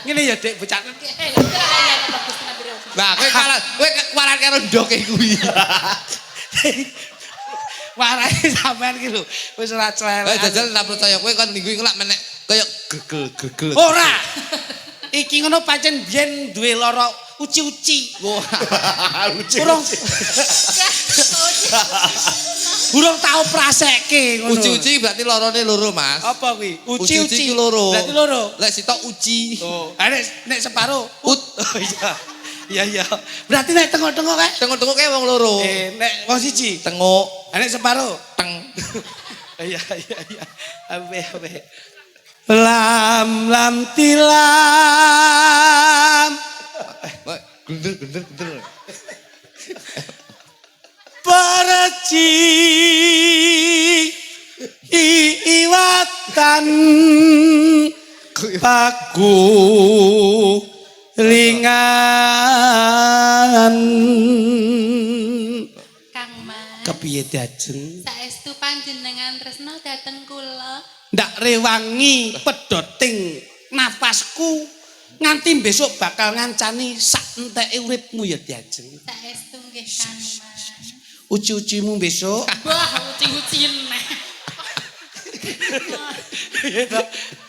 Ngene ya, Dik, bocah. Eh, lha kira kaya bagus tenan biro. Nah, kowe kuwaran karo ndoke kuwi. Warai sampean iki lho, wis ora celek. Jajal ora percaya kowe kon minggu iki lak menek kayak gegel. Ora. Iki ngono pancen biyen duwe lara uci-uci. Wah, Urung urung tau prasekke ngono. uci-uci berarti lorone loro, Mas. Apa kuwi? Uci-uci ki loro. Berarti loro. Lek sitok uci. Oh, nek separo Ut. Oh iya. Iya. Berarti nek tengok-tengok kae. Tengok-tengok kayak wong loro. Nek wong siji. Tengok, Nek separo. teng. Iya. Ape. Lam tilam. Wah, glunder. Perci iwatan paku lingan. Kang Mas. Kepiye diajeng? Saestu panjenengan tresno dhateng kula. Ndak rewangi pedoting nafasku nganti besok bakal ngancani sak enteke uripmu ya diajeng. Saestu nggih Kang Mas. Uci-ucimu besok. Wah, uci-ucin neh.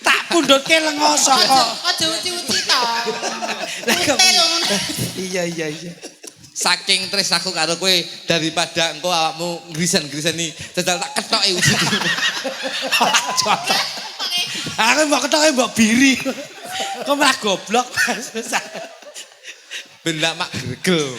Tak pundhutke lengoso kok. Aja uci-uci to. Util. Iya. Saking tresnaku karo kowe daripada engko awakmu grisen-griseni jajal tak kethoki wujudmu. Aku mbok kethoke mbok biri. Kok malah goblok. Ben ndak mak gregel.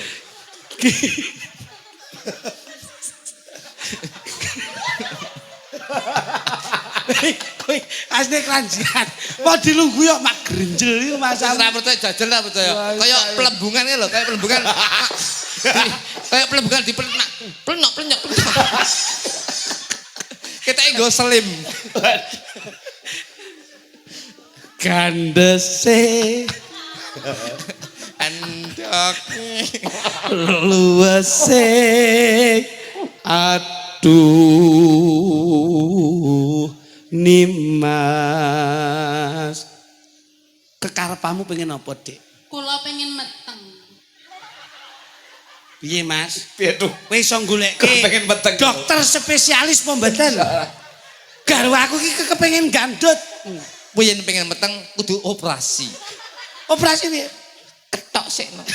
Kowe asli kelanjian. Mau dilunggu yo mak grenjel iku Mas. Ora percaya jajal ora percaya. Kayak pelembungan lho, kayak pelembungan. Kayak pelembungan diplenak. Plenok. Ketake nggo selim. Gandese Endok. luwese aduh Nimas. Kekarepamu pengen apa, Dik? Kula pengen meteng. Piye, Mas? Piye tuh? Kowe iso goleke Kok pengen meteng? dokter spesialis pembetan. Garwa aku iki kepengen gandut. Kowe yen pengen meteng kudu operasi. Operasi piye? Ketok sikno.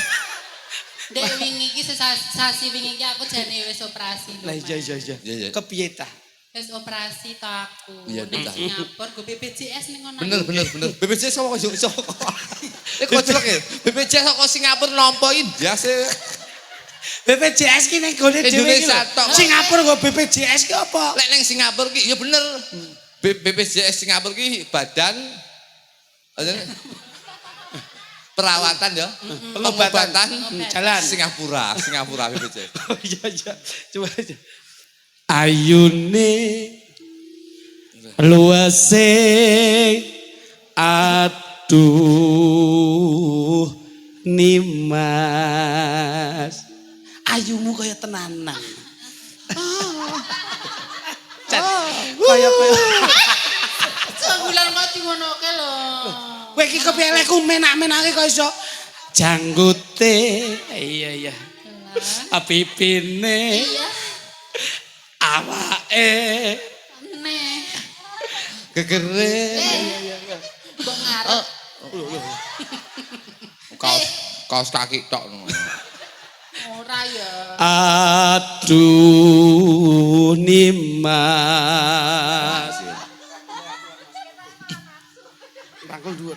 Dek wingi iki sasi wingi iki aku jane wis operasi. Lah iya. Iya. Kepiye ta? Wis operasi to aku. Iya, Ning dah. Singapura go BPJS ning ngono. Bener. BPJS kok iso. Koclok ya. BPJS kok Singapura nampa India sih. BPJS ki ning gone dhewe iki Indonesia lho. tok. Singapura kok BPJS ki apa? Lek ning Singapura ki ya bener. BPJS Singapura ki badan perawatan ya. Pengobatan Jalan. Singapura BPJS. Oh iya. Coba aja. Ayune luwese aduh Nimas. Ayumu kaya tenanan. Kaya Sebulan kok diwonoke lho. kowe iki kepiye ku menak-menake kok iso janggute. Iya. Apipine. Iya. Awake Aneh. Gegere. Mbok ngarep. Kaos kaki tok. Ora ya. aduh Nimas. Rangkul dhuwur.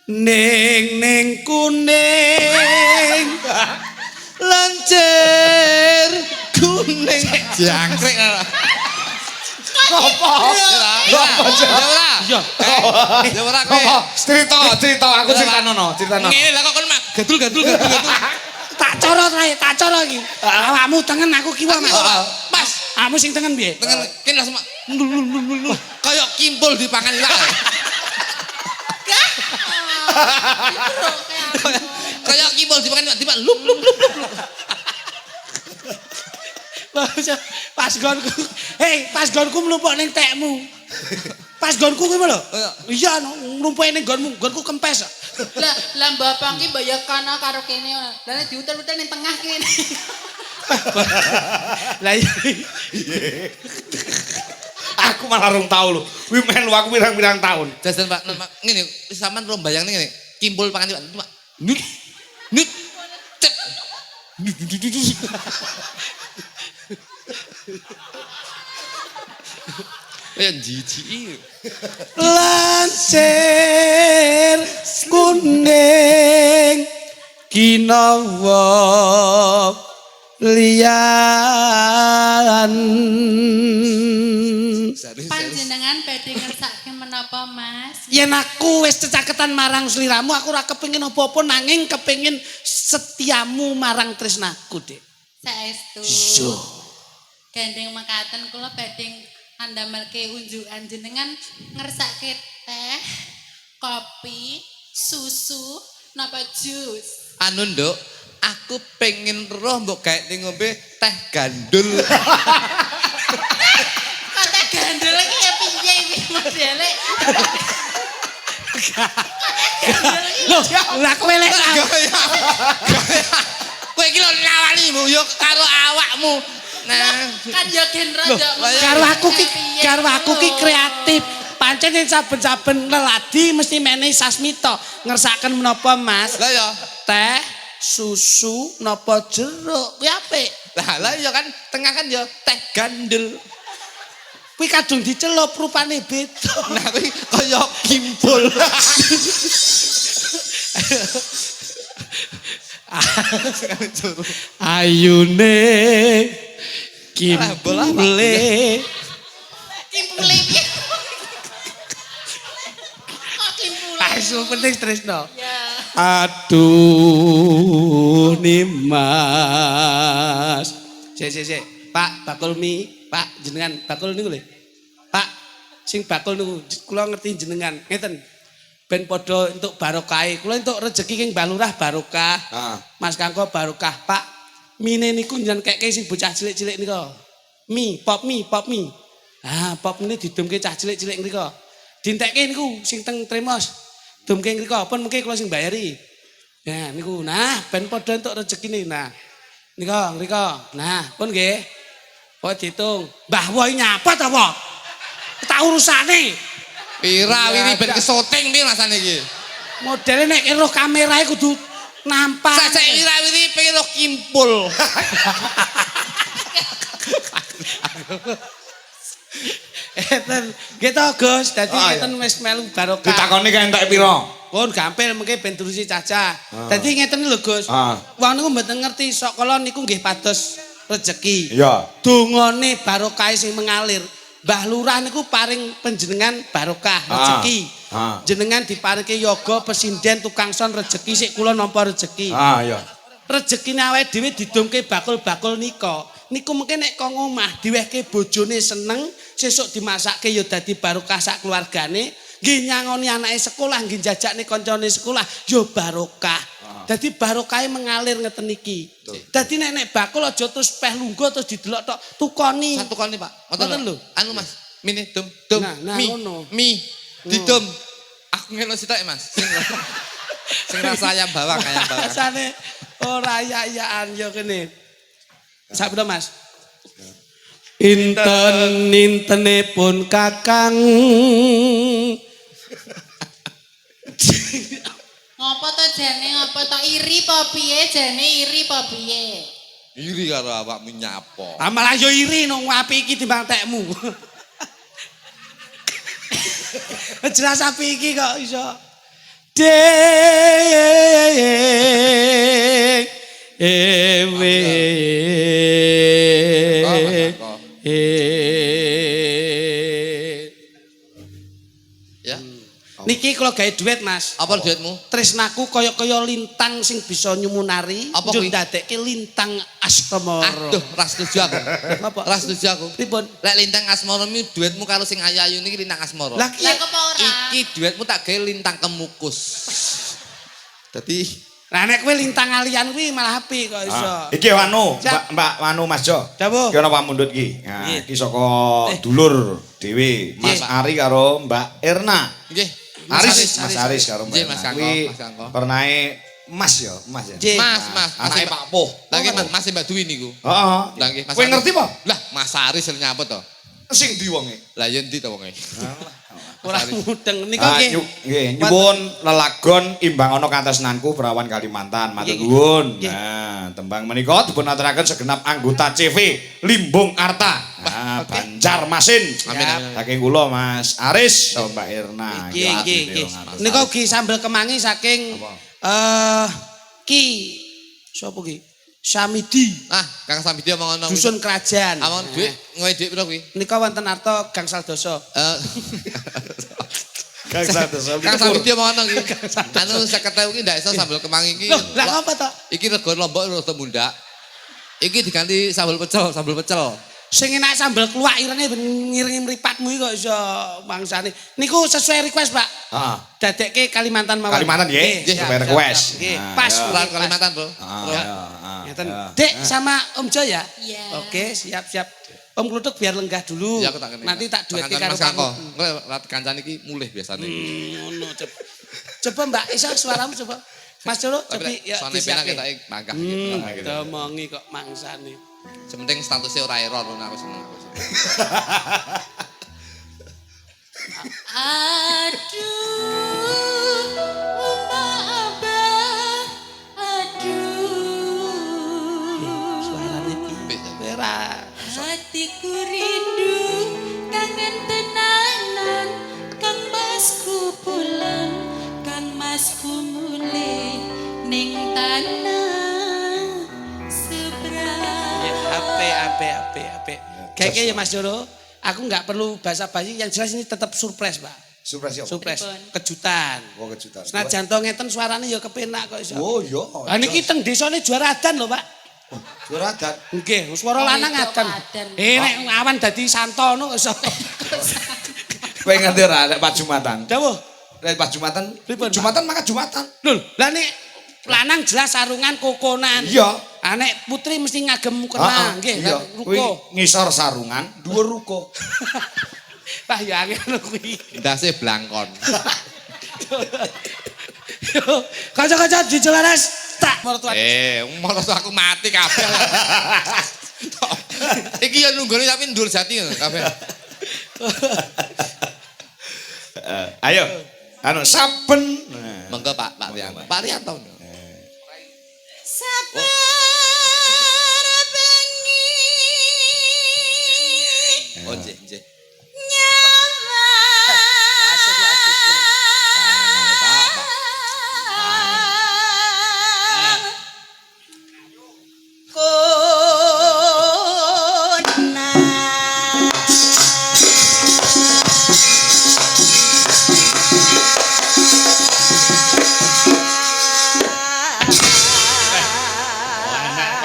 Ning kuning Lancir kuning jangkrik. Apa? Ya ora. Iya. Ya ora kowe. Apa? Cerita aku ceritanono. Ngene lah kok kon mak gadul. tak coro iki. Awakmu tengen aku kiwa Mas. Mas, Kamu sing tengen piye? tengen kene langsung mak. Kayak kimpul dipangan ilak. Kayak kimpul dipangan ilak tiba lup. Pas gonku. Hei, pas gonku mlumpuk ning tekmu. Pas gonku kuwi lho. Iya, mlumpuke ning gonmu, gonku kempes. Lah bapak ki mbaya kana karo kene. Lah nek diutel-utel ning tengah kene. Lah iya. Aku malah rung tau lho. Kuwi melu aku pirang-pirang tahun. Jajan Pak, ngene sampean ro mbayang ngene. Kimpul pangan ilak tiba. Nut. Cep. Kayak jijik. Lancir kuning kinawa liyan. Panjenengan badhe ngersake menapa, Mas? Yen aku wis cecaketan marang sliramu, aku ora kepengin apa-apa nanging kepengin setiamu marang tresnaku, Dik. Saestu. Iya. Gandeng mekaten kula badhe andamelke unjukan jenengan ngersake teh, kopi, susu, napa jus. Anu Nduk, aku pengen roh mbok gawe ngombe teh gandul. Kok teh gandul iki ya piye iki modele? Loh, lah kowe lek Kowe iki lho ngawanimu yo karo awakmu. Nah, Kan ya genre karo aku ki kreatif. pancen yen saben-saben leladi mesti menehi sasmita. Ngersaken menapa, Mas? Lah ya. Teh, susu, napa jeruk. Kuwi apik. Lah ya kan tengah kan ya teh gandel. Kuwi kadung dicelup rupane beda. Nah kuwi kaya kimpul. Ayune bola, kimpule. Kimpule piye? Kok kimpule? Asu penting tresno. Ya. Aduh Nimas. Sik. Pak, bakul mie. Pak, jenengan bakul niku lho. Pak, sing bakul niku kula ngerti jenengan. Ngeten. Ben padha entuk barokah. Kula entuk rejeki king Mbah Lurah barokah. Mas Kangko barokah. Pak, mine niku njenengan keke sing bocah cilik-cilik nika. Pop mie. Ah, pop ini didumke cah cilik-cilik ngrika. Dintekke niku sing teng Tremos. Dumke ngrika pun mengke kula sing bayari. Nah niku nah ben padha entuk rezekine. Nah. Ngrika. Nah, pun nggih. Kok diitung. Mbah Woy nyapa ta apa? Tak urusane. Pira wiri ben kesoting piye rasane iki? Modele nek roh kamerae kudu nampak. Sasek wira wiri pengen roh kimpul. Eten, gitu Gus. Dadi ngeten wis melu barokah. Ditakoni kae entek pira? Pun gampil mengke ben terusi cacah. Dadi ngeten lho Gus. Wong niku mboten ngerti sok kala niku nggih pados rejeki. Iya. Dongane barokah sing mengalir. Mbah Lurah niku paring panjenengan barokah rezeki. Jenengan diparingi yoga pesinden tukang son rezeki sik kula nampa rezeki. Iya. Rezekine awake dhewe didumke bakul-bakul nika. Niku mungkin nek kok ngomah diwehke bojone seneng, sesuk dimasakke ya dadi barokah sak keluargane, nggih nyangoni anake sekolah, nggih jajakne kancane sekolah, ya barokah. Dadi barokahe mengalir ngeten iki. Dadi nek bakul aja terus peh lungguh terus didelok tok, tukoni. Satu kali Pak. Ngoten lho. Anu Mas, mini dum Nah, mi. ngono. Mi didum. Aku ngelo sitok Mas. Sing rasa ayam bawang. Rasane ora ayaan ya kene. Sabda Mas. Inten-intenipun Kakang Ngopo to jane ngopo to iri apa piye jane iri apa piye? Iri karo awakmu nyapo. Ah malah yo iri nang api iki timbang tekmu. Jelas api iki kok iso. Ya. Niki kalau gawe duit Mas. Apa duitmu? Tresnaku kaya-kaya lintang sing bisa nyumunari. Apa kuwi? Ndadekke lintang asmara. Aduh, ras setuju aku. Apa? Ras setuju aku. Pripun? Lek lintang asmara mi duitmu karo sing ayu-ayu niki lintang asmara. Lah Lah kok ora? Iki duitmu tak gawe lintang kemukus. Dadi Nah nek kowe lintang alian kuwi malah apik kok iso. Iki Wanu, Siap. Mbak Wanu Mas Jo. Dawuh. Ki ana pamundhut iki. Nah, Nggih. iki saka dulur dhewe, Mas Nggih. Ari karo Mbak Erna. nggih. Mas Aris karo Mbak Nggih, Erna. Mas Kangko, Kuwi Mas Kangko. pernae Mas ya, Mas ya. Nggih. Mas. Anake Pak Poh. Lagi Mas Mbak Dwi niku. Heeh. Lah nggih, Mas. Kowe Aris. ngerti apa? Lah, Mas Aris nyapa to? Sing ndi wonge? Lah yen ndi to wonge? Ora mudeng niku Ah, nggih. nggih, nyuwun lelagon imbang ana katresnanku Perawan Kalimantan. Matur Nggih, nuwun. nggih. Nah, tembang menika dipun aturaken segenap anggota CV Limbung Arta. Nah, Banjarmasin. Amin, amin, amin. Saking kula Mas Aris sama Mbak Erna. Nggih. Niku ugi sambel kemangi saking Ki sapa ki? Samidi, Ah, Kang Samidi omong ngono. dusun kerajaan. Amon duit ngowe duit piro kuwi? Nika wonten arta gangsal dosa. Eh, Kang Santoso. Kang Samidi omong ngono iki. Anu 50.000 ki ndak iso sambel kemangi iki. Loh, lah apa to? Iki rego lombok rada mundak. Iki diganti sambel pecel. Sing enak sambel kluwak irene ben ngiringi mripatmu iki kok iso bangsane. Niku sesuai request, Pak. Heeh. Dadekke Kalimantan mawon. Kalimantan nggih, Nggih, sesuai siap, request. siap, nggih. Nah, Pas ya. nggih, Orang pas. Kalimantan, Bro. Ya. Ngeten. Dek sama Om Jo ya? Iya. Oke, siap. Om Kluthuk biar lenggah dulu. Ya aku tak kene. Nanti tak duetke Kancane karo Mas Kangko. kamu. Engko rat kancane iki mulih biasane. Ngono, coba Mbak Isa suaramu coba. Mas Jolo coba ya soalnya penak disiapke. kita mangkah gitu. Domongi kok mangsane. Sementing statusnya ora error ngono aku seneng. Aduh, Mbak Abah. Aduh. Suarane piye? Ora. Hatiku rindu kangen tenanan Kang Masku pulang Kang Masku mulih ning tanah seberang. Ya, apik. Kayaknya ya Mas Doro, aku nggak perlu basa-basi, yang jelas ini tetap surprise, Pak. Surprise ya. Surprise, kejutan. Oh, kejutan. Senajan to ngeten suarane ya kepenak kok iso. Oh, iya. Lah niki teng desane juara adan lho, Pak. Juara adat. Nggih, suara Oh, lanang itu adan. adan. Nek awan dadi santono iso. Kowe ngerti ora nek pas Jumatan? Dawuh. Nek pas Jumatan, Pripun, Pak? Jumatan maka Jumatan. Lho, lah nek lanang jelas sarungan kokonan. Iya. Ah nek putri mesti ngagem Heeh, kena, nggih, iya. ruko. Kuwi ngisor sarungan, dhuwur ruko. Lah ya angel kuwi. Ndase blangkon. Kaca-kaca dijelaras tak mertua. Malah aku mati kabeh. Iki ya nunggone tapi ndur jati kabeh. Ayo. Anu saben. Monggo Pak Rianto. Pak Rianto. Sabar bengi Oh, nggih. nyawa.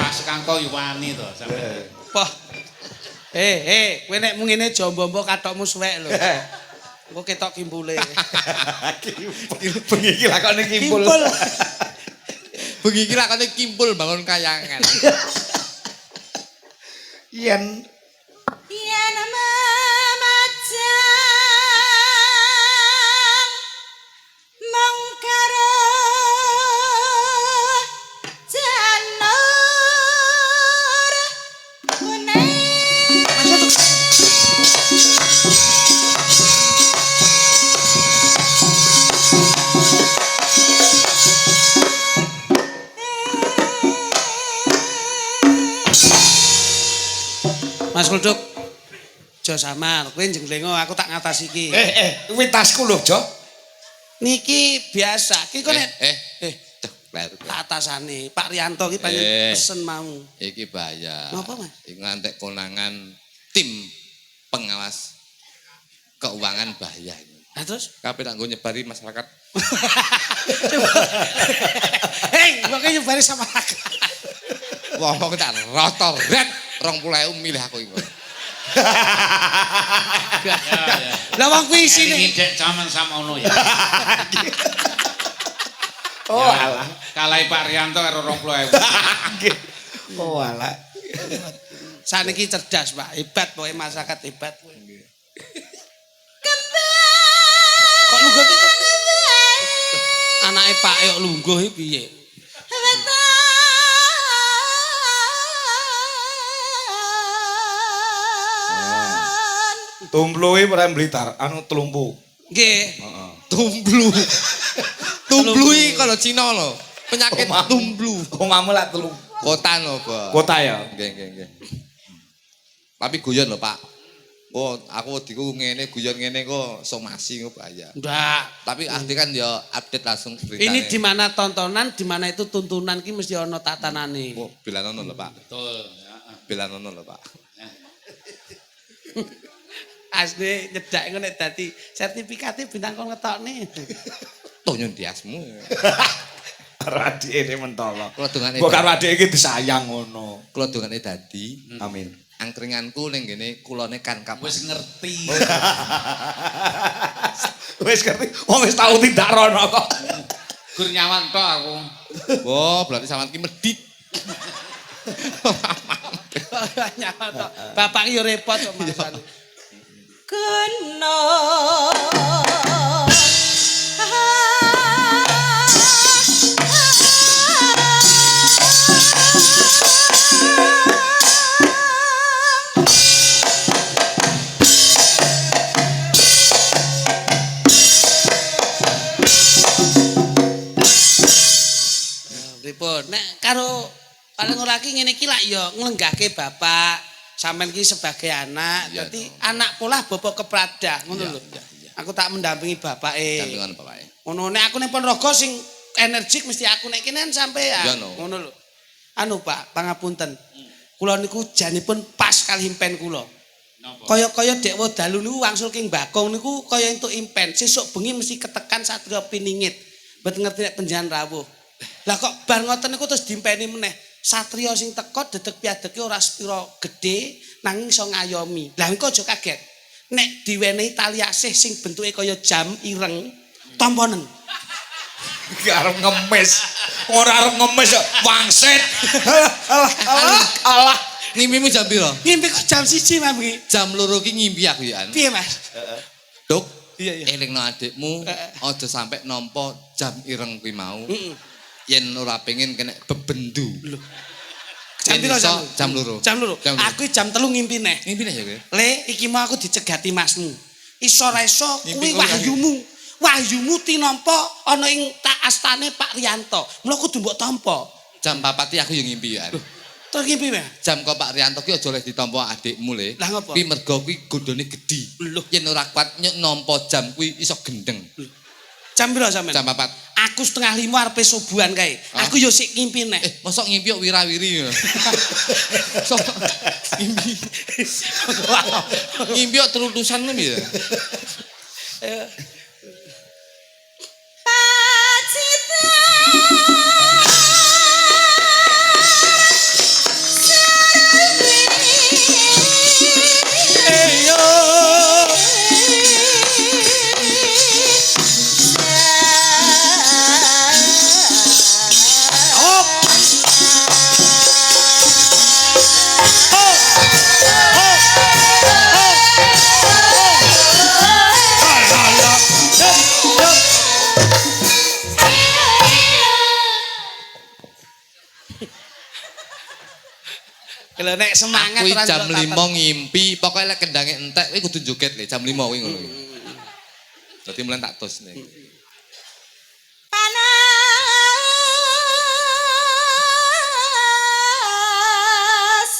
Pas kangko yuwani to sampe. Poh. Kowe nek mung ngene jombo-jombo katokmu suwek lho. Engko ketok kimpule. Bengi iki lakone kimpul. Bengi iki lakone kimpul bangun kayangan. Yen Yen memajang mung karo janur kuning. Mas Kulduk. Jo samar, kowe jenglengo aku tak ngatasi iki. kuwi tasku lho, Jo. Niki biasa. Ki kok nek Duh, kleru. atasane Pak Rianto ki panjen pesen mau. Iki bahaya. Napa, Mas? Iki ngantek konangan tim pengawas keuangan bahaya ini. Lah terus? Kabeh tak nggo nyebari masyarakat. Hei, kok nyebari sama aku. Wong tak rotor red 20.000 milih aku iku. Lah wong kuwi isine. Ini dek zaman samono ya. Oh, alah. Kalai Pak Rianto karo 20.000. Oh, alah. Saniki cerdas, Pak. Hebat pokoke masyarakat hebat. Kok lungguh ki? Anake Pak yok lungguh iki piye? Tumpluwi ora Blitar, anu telumpu. Nggih. Tumblu. Tumblu iki kalau Cina lho. Penyakit tumblu. Omahmu lak telumpu. Kota lho, Pak. Kota ya. Nggih. Tapi guyon lho, Pak. Oh, aku diku ngene guyon ngene kok somasi kok bahaya. Ndak. Tapi ahli kan ya update langsung beritanya. Ini di mana tontonan, di mana itu tuntunan ki mesti ana tatanane. Oh, belanono lho, Pak. Betul. Belanono lho, Pak. Asli nyedak ngono nek dadi sertifikate bintang kon ngetokne. Tonyon diasmu. Radike ini mentolo. Kula dongane. Kok karo adike iki disayang ngono. Kula dongane dadi Amin. angkringanku ning ngene kulone kan kapan. Wis ngerti. Wis ngerti. Wong wis tau tindak rono kok. Gur nyawan tok aku. Oh, berarti sampean ki medit. Nyawa tok. Bapak ki yo repot kok masane. Kena Pripun? Nek karo paling ora ki ngene iki lak ya nglenggahke bapak. Sampeyan ki sebagai anak, Iya, dadi toh. anak pola bapak kepradah ngono Iya, lho. iya, iya. Aku tak mendampingi bapake. Sampingan bapake. Ngono nek aku ning Ponorogo sing energik mesti aku nek kene sampean. Iya, no. Ngono lho. Anu Pak, pangapunten. Kula niku janipun pas kali impen kula. Napa? Kaya-kaya dek dalu niku wangsul king bakong niku kaya entuk impen. Sesuk bengi mesti ketekan Satria Piningit. Mboten ngerti nek panjenengan rawuh. Lah kok bar ngoten niku terus dimpeni meneh. Satria sing teko dedeg piadeke ora spira gedhe nanging iso ngayomi. Lah engko aja kaget. Nek diwenehi tali asih sing bentuke kaya jam ireng, tamponen. Gak arep ngemis. Ora arep ngemis kok wangsit. Alah. Ngimpimu jam piro? Ngimpi kok jam 1 Mas iki. Jam 2 ki ngimpi aku ya. Piye Mas? Duk, Iya, iya. elingno adikmu aja sampe nampa jam ireng kuwi mau. Heeh. Yen ora pengen kena bebendu. Jam Yen piro iso, jam? jam 2. Jam 2. Aku jam 3 ngimpi neh. Ngimpi ya kowe. Le, iki mau aku dicegati Masmu. Iso ra iso kuwi Ngimpi kowe wahyumu. Wahyumu tinampa ana ing tak astane Pak Riyanto. Mula kudu mbok tampa. Jam 4 aku yo ngimpi ya. Terus ngimpi Mas? Jam kok Pak Riyanto ki aja oleh ditampa adikmu le. Lah ngapa? Ki mergo kuwi godhone gedhi. Lho. Yen ora kuat nampa jam kuwi iso gendeng. Jam piro sampean? Jam 4. Aku 4:30 arepe subuhan kae. Aku yo sik ngimpi neh. Mosok ngimpi kok wirawiri ya. Sok ngimpi. Ngimpi kok terutusan ngono ya. Kalau nek semangat Kuwi ora jam ndelok 5 tatan. ngimpi, pokoke lek kendange entek kuwi kudu joget le jam 5 kuwi ngono. Dadi mulai tak tos nih. Panas.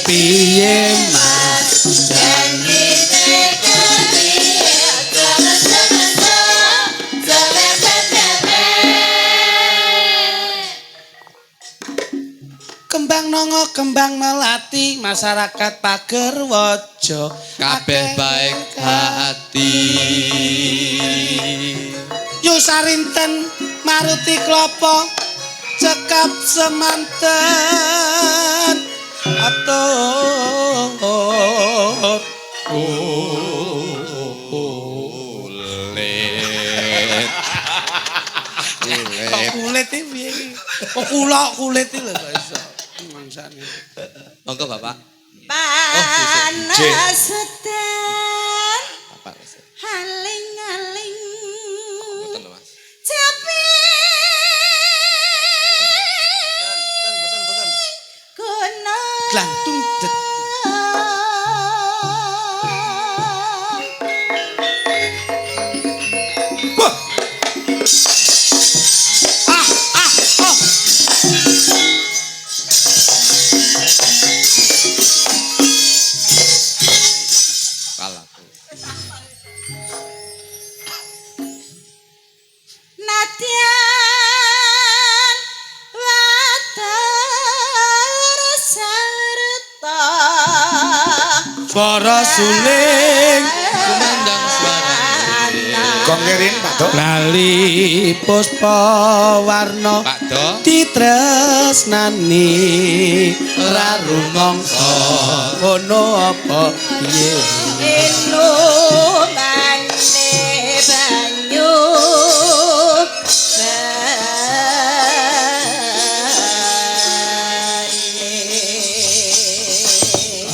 Piye Mas? Kembang nongo kembang melati masyarakat pager wojo Kabeh baik hati. Yusarinten maruti klopo cekap semanten atur kulit iki piye iki kok kulit iki lho kok iso mangsane Monggo Bapak. Panas sedan Bapak. haling-haling Boten lho, Mas. capi gunung glantung det Kalah. Nadyan water sarta para suling Kumandang suara. Kongkirin Pak Dok. lali puspa warna Pak Do. ditresnani ora rumangsa ngono apa piye eno mane banyu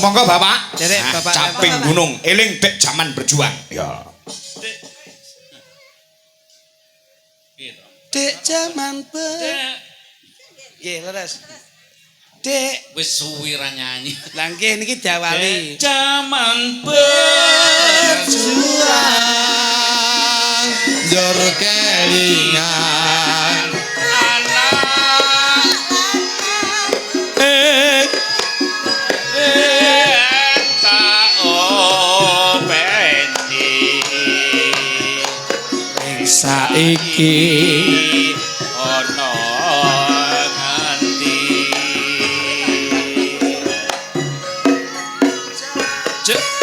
Monggo Bapak. Derek, Bapak. Caping gunung eling dek zaman berjuang. Ya. dek jaman be nggih leres Dik, Wis suwi ra nyanyi. lah nggih niki diawali. Jaman Berjuang jor kelingan Saiki ana nganti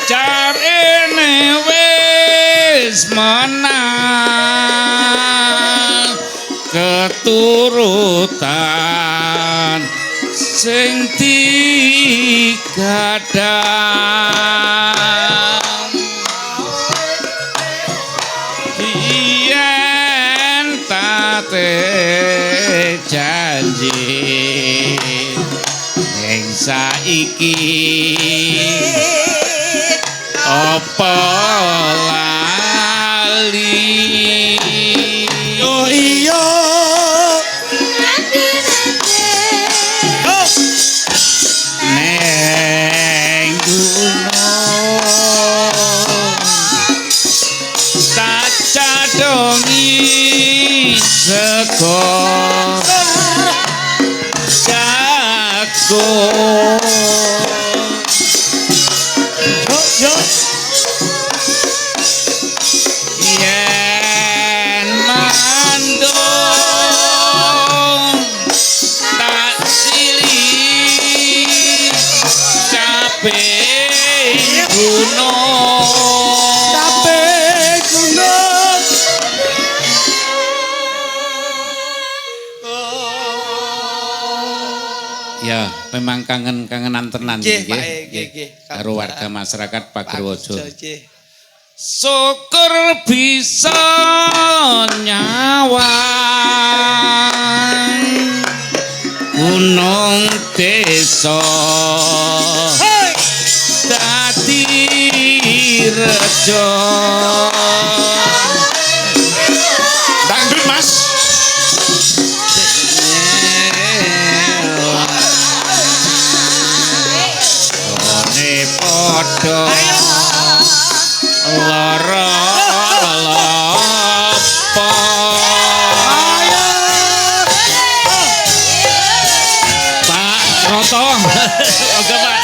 jarene wis menang keturutan sing digadang yen tate janji ning saiki apa lali yo iya neng gunung tak cadongi sego jago yo yen mandung tak silih capek gunung tapi gunung ya memang kangenan tenan nggih nggih Pak nggih karo warga masyarakat Pagerwojo. nggih Syukur bisa nyawang gunung desa dadi rejo Dangdut Mas. one padha lara lapa Pak Roto oke Pak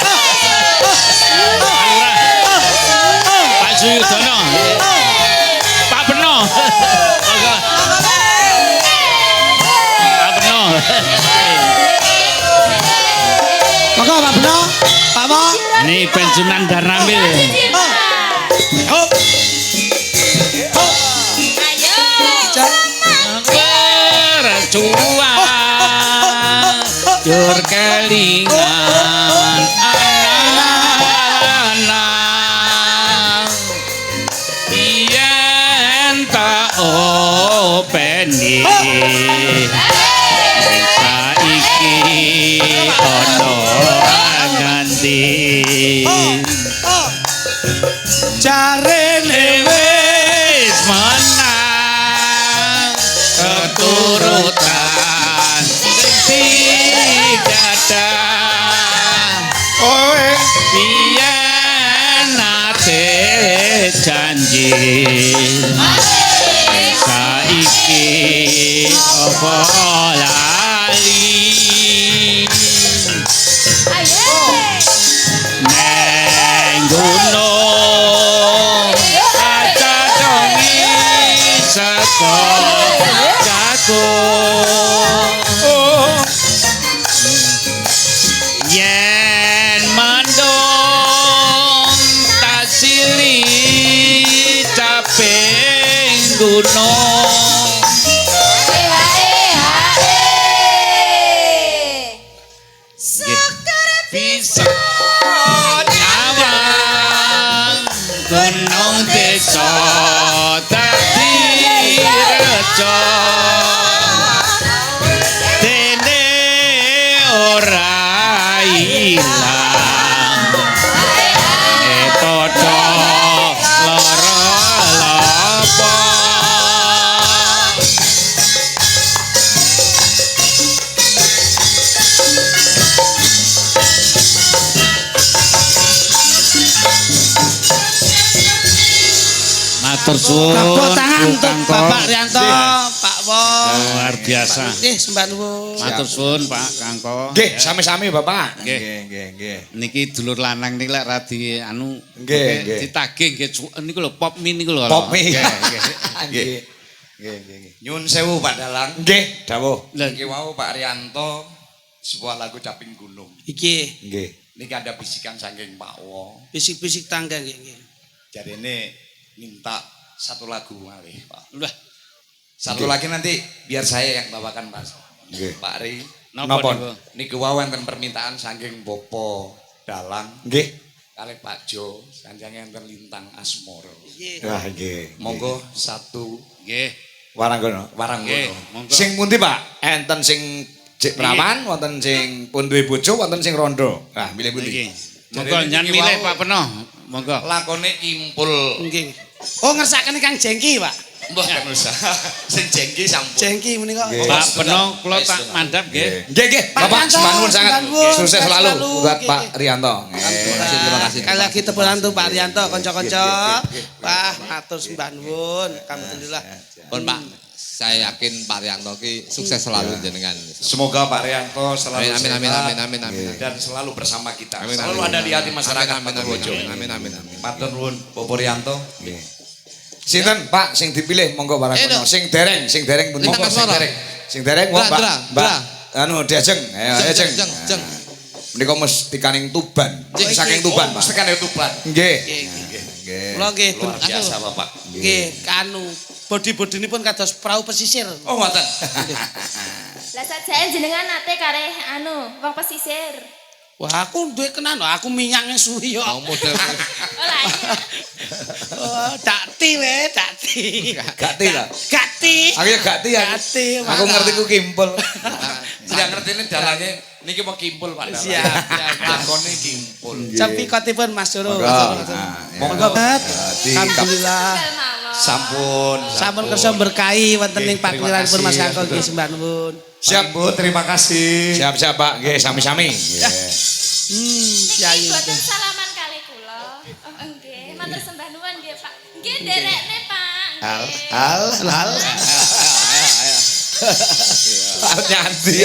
Pak Suyudono Pak Beno oke Pak Beno maka Pak Beno Pak Mo ini pensiunan Darnamil berjuang dur kelingan anak-anak yen tak openi saiki ana nganti jarene wis menang keturutan sing digadang Kowe yen nate janji saiki apa lali neng gunung ada dongi seko jago yen mandung tak silih capek gunung bisa nyawang gunung desa dadi rejo dene ora ilang padha lara lapa Matur suwun. Tepuk tangan untuk Kangkong. Bapak Rianto, Pak Wong. Luar biasa. Nggih, sembah nuwun. Matur suwun Pak Kangko. Nggih, sami-sami Bapak. Nggih. Nggih. Niki dulur lanang niki lek radi anu Nggih, nggih. ditagih nggih niku lho pop mie niku lho. Pop mie. Nggih, nggih. Nggih. Nggih. Nyun sewu Pak Dalang. Nggih, dawuh. Lho, Iki wau Pak Rianto sebuah lagu Caping Gunung. Iki Nggih. Niki ada bisikan saking Pak Wo. bisik-bisik tangga nggih. Jadi ini minta satu lagu malih Pak. udah Satu lagi nanti biar saya yang bawakan Mas. Nggih. Pak Ri. napa Napa? niku? Niki wau enten permintaan saking Bopo Dalang Nggih. kali Pak Jo sanjange enten Lintang Asmoro. Wah, nggih. Monggo satu Nggih. Warang kono. warang Nggih, ngono. monggo. Sing pundi, Pak? Enten sing Cek perawan, wonten sing pun duwe bojo, wonten sing rondo. Nah, milih pundi? Nggih. Monggo nyan milih Pak Penoh. Monggo. Lakone impul. Nggih. Oh, ngersakaken Kang Jengki, Pak. Mbah kan usah. Sing jengki sampun. Jengki menika. Nggih. Pak Penoh kula tak mandhap nggih. Nggih, Pak Bapak Rianto, sembah nuwun sangat. sembah nuwun, Sukses selalu selalu. buat Nggih, Pak nggih. Rianto. Terima kasih. Sekali lagi tepukan untuk Pak Rianto, konco-konco. Wah, matur sembah nuwun. Alhamdulillah. Pun Pak, saya yakin Pak Rianto ki sukses selalu jenengan. Semoga Pak Rianto selalu Amin amin sehat amin amin. dan selalu bersama kita. Amin, Selalu amin. ada di hati masyarakat Amin amin Patubojo. amin amin amin. Matur nuwun Bopo Rianto. Sinten Pak sing dipilih monggo barang kono. Dok. Sing dereng pundi? Lintang Monggo sing Asmara. dereng. Sing dereng wong Dra, Mbak. dra, Mbak anu Diajeng. Ayo Diajeng. Jeng. Menika mestikaning Tuban. Jeng. Saking Tuban, Pak. Tekan Tuban. Nggih. Kula nggih Luar biasa Bapak. nggih kanu bodi-bodinipun kados perahu pesisir. Oh ngoten. Lah sajane jenengan nate kare anu wong pesisir. Wah, aku duwe kenan, aku minyaknya suwi yo. Mau model Oh lah iya. Oh, dakti we, dakti. Gati lah. Gati. Aku ya gati ya. Gati. Aku ngerti ku kimpul. Tidak ngerti ini dalange niki mau kimpul Pak Dalang. Siap, siap. Lakone kimpul. Sampai kotipun Mas Doro. Monggo. Alhamdulillah. Tinggal mawon. Sampun. Sampun kersa berkahi wonten ing Terima pakuliranipun Mas kasih. Kangkol nggih sembah nuwun. Siap Bu, terima kasih. Siap-siap Pak, nggih sami-sami. Ya Niki iya. boten salaman kali kula. Oh nggih, matur sembah nuwun nggih Pak. Nggih nderekne Pak. Nggih. Hal. Nyanti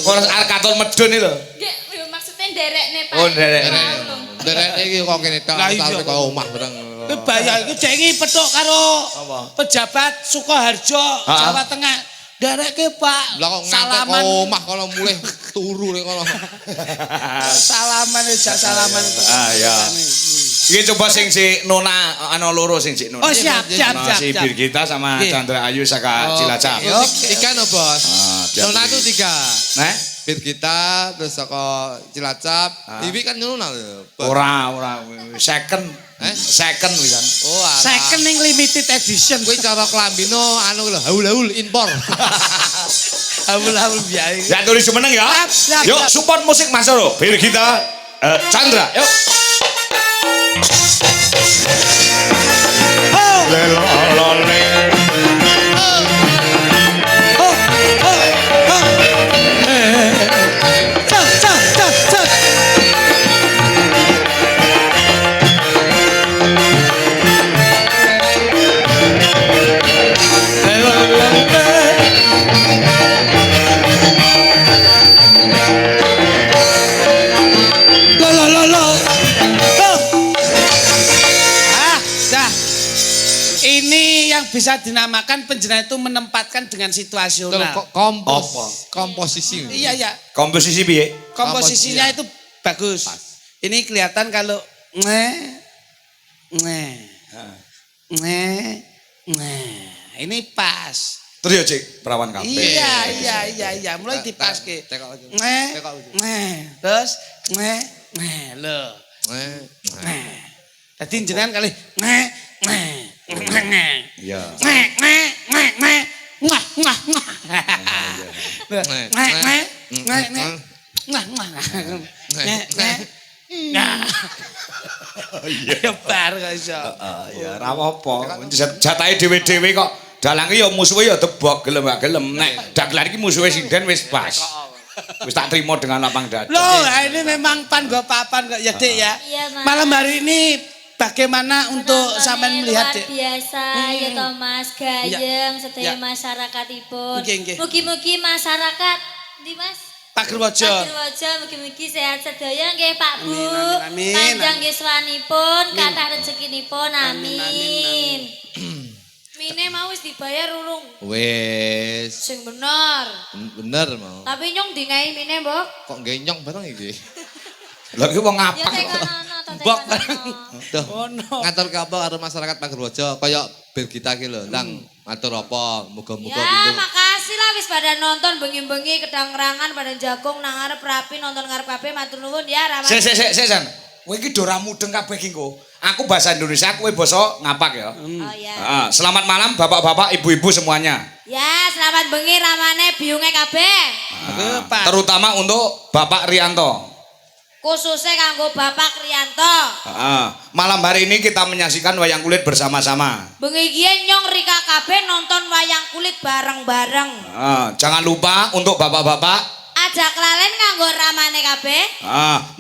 ora arep katon medun iki lho. Nggih, lho, maksudnya nderekne Pak. Oh, nderekne. Mau lho. derek iki kok kene tok Lah iya. sampe kok omah bareng. Kowe bayar iki cek iki petuk karo pejabat Sukoharjo, Jawa Tengah. Dereke Pak. Lah kok ngantek salaman. kok omah kono mulih turu nek kono. Salaman jak salaman. Ya. Iki coba sing si Nona ana loro sing si Nona. Oh siap. Nah, si Birgita sama Nggih. Chandra Ayu saka Cilacap. Tiga no bos. tiap Nona hari. tuh 3. Nah, Birgita terus saka Cilacap. Iwi kan Nona lho. Bos. ora second. Second wisan. Oh, alah. Second ning limited edition. Kuwi cara klambino anu lho, haul-haul impor. Haul-haul biaya. Ya tulis meneng ya. Siap, Yuk siap. support musik Mas Doro. Birgita Chandra. Yuk. Ini yang bisa dinamakan penjenengan itu menempatkan dengan situasional. Komposisi. Iya, iya. Komposisi piye? Komposisinya itu bagus. Ini kelihatan kalau ini pas. Terus ya Cik, perawan kabeh. Iya. Mulai dipas ke. Terus lho. Tadi jenengan kali Iya. Ya bar kok iso. Ya ora apa-apa. Jatahe dhewe-dhewe kok dalange ya musuhe ya debok gelem gak gelem. Nek dagelan iki musuhe sinden wis pas. Wis tak trimo dengan lapang dada. Loh, ini memang pan go papan kok ya Dik ya. Iya, Mas. Malam hari ini bagaimana untuk sampean melihat luar biasa ya Thomas gayeng sedaya masyarakatipun. Nggih. Mugi-mugi masyarakat di Mas Pagerwojo. Pagerwojo mugi-mugi sehat sedaya nggih Pak Bu. Amin, amin. Panjang yuswanipun, kathah rezekinipun. Amin. Mine mau wis dibayar urung? Wes. Sing bener. Bener mau. Tapi nyong dingai mine, Mbok. Kok genyong bareng iki? Lha iki wong Ya apa? tekono to Mbok tekono. Duh. Ono. Ngatur ke apa karo masyarakat Pagerwojo kaya Birgita ki lho. Ndang ngatur apa? Muga-muga Ya, pintu. makasih lah wis pada nonton bengi-bengi kedang-rangan pada jagung nang ngarep rapi nonton ngarep kabeh matur nuwun ya Rawan. Sik San. Kowe iki do ra mudeng kabeh iki engko. Aku bahasa Indonesia, kowe basa ngapak ya. Oh ya. Heeh, selamat malam Bapak-bapak, Ibu-ibu semuanya. Ya, selamat bengi ramane biunge kabeh. Pak. Terutama untuk Bapak Rianto. Khususnya kanggo Bapak Kriyanto. Malam hari ini kita menyaksikan wayang kulit bersama-sama. Bengi iki nyong Rika kabeh nonton wayang kulit bareng-bareng. Jangan lupa untuk bapak-bapak Ajak lalen kanggo ramane kabeh.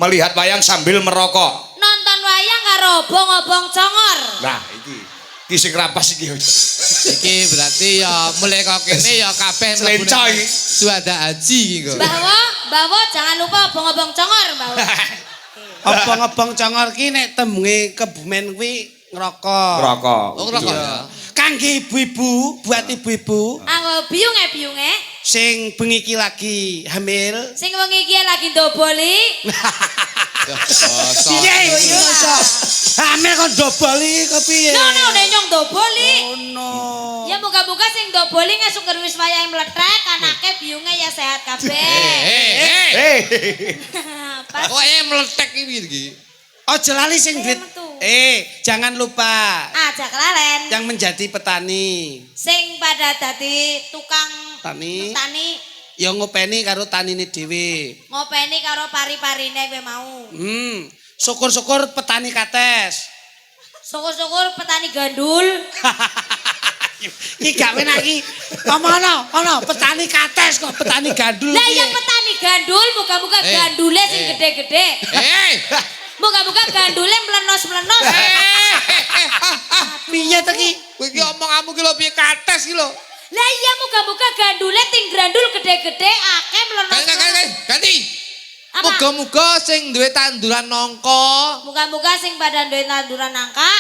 melihat wayang sambil merokok. Nonton wayang karo obong-obong congor. Nah, iki sing rapas iki. Iki berarti ya mulai kok kene ya kabeh Slenco iki. Suada haji iki kok. Bawa jangan lupa obong-obong congor, bawa. Obong-obong congor ki nek tembunge Kebumen kuwi ngerokok. Rokok. Oh rokok ya. Kangge ibu-ibu, buat ibu-ibu Anggo biunge. sing bengi iki lagi hamil. Sing wengi iki lagi ndoboli. Piye iki iso? Hamil kok doboli kepiye? Nono nek nyong ndoboli. Ono. Ya muga-muga sing ndoboli ngesuk wis wayang mlethek anake biunge ya sehat kabeh. Pas Kok meletek iki. Ojo lali sing Saya duit. metu. Jangan lupa ajak lalen. yang menjadi petani. Sing pada dadi tukang Tani tani ya ngopeni karo tanine dhewe. ngopeni karo pari-parine kowe mau. Syukur-syukur petani kates. Syukur-syukur petani gandul. Iki gak enak iki. Ono petani kates kok petani gandul. Lah piye? ya petani gandul muga-muga gandule sing gede-gede. Muga-muga gandule melenos-melenos. Piye to ki? Kowe iki omonganmu ki lho piye kates ki lho. Lah iya muga-muga gandule ting grandul gede-gede akeh melenos. Ganti. Apa? Muga-muga sing duwe tanduran nangka. Muga-muga sing pada duwe tanduran nangka.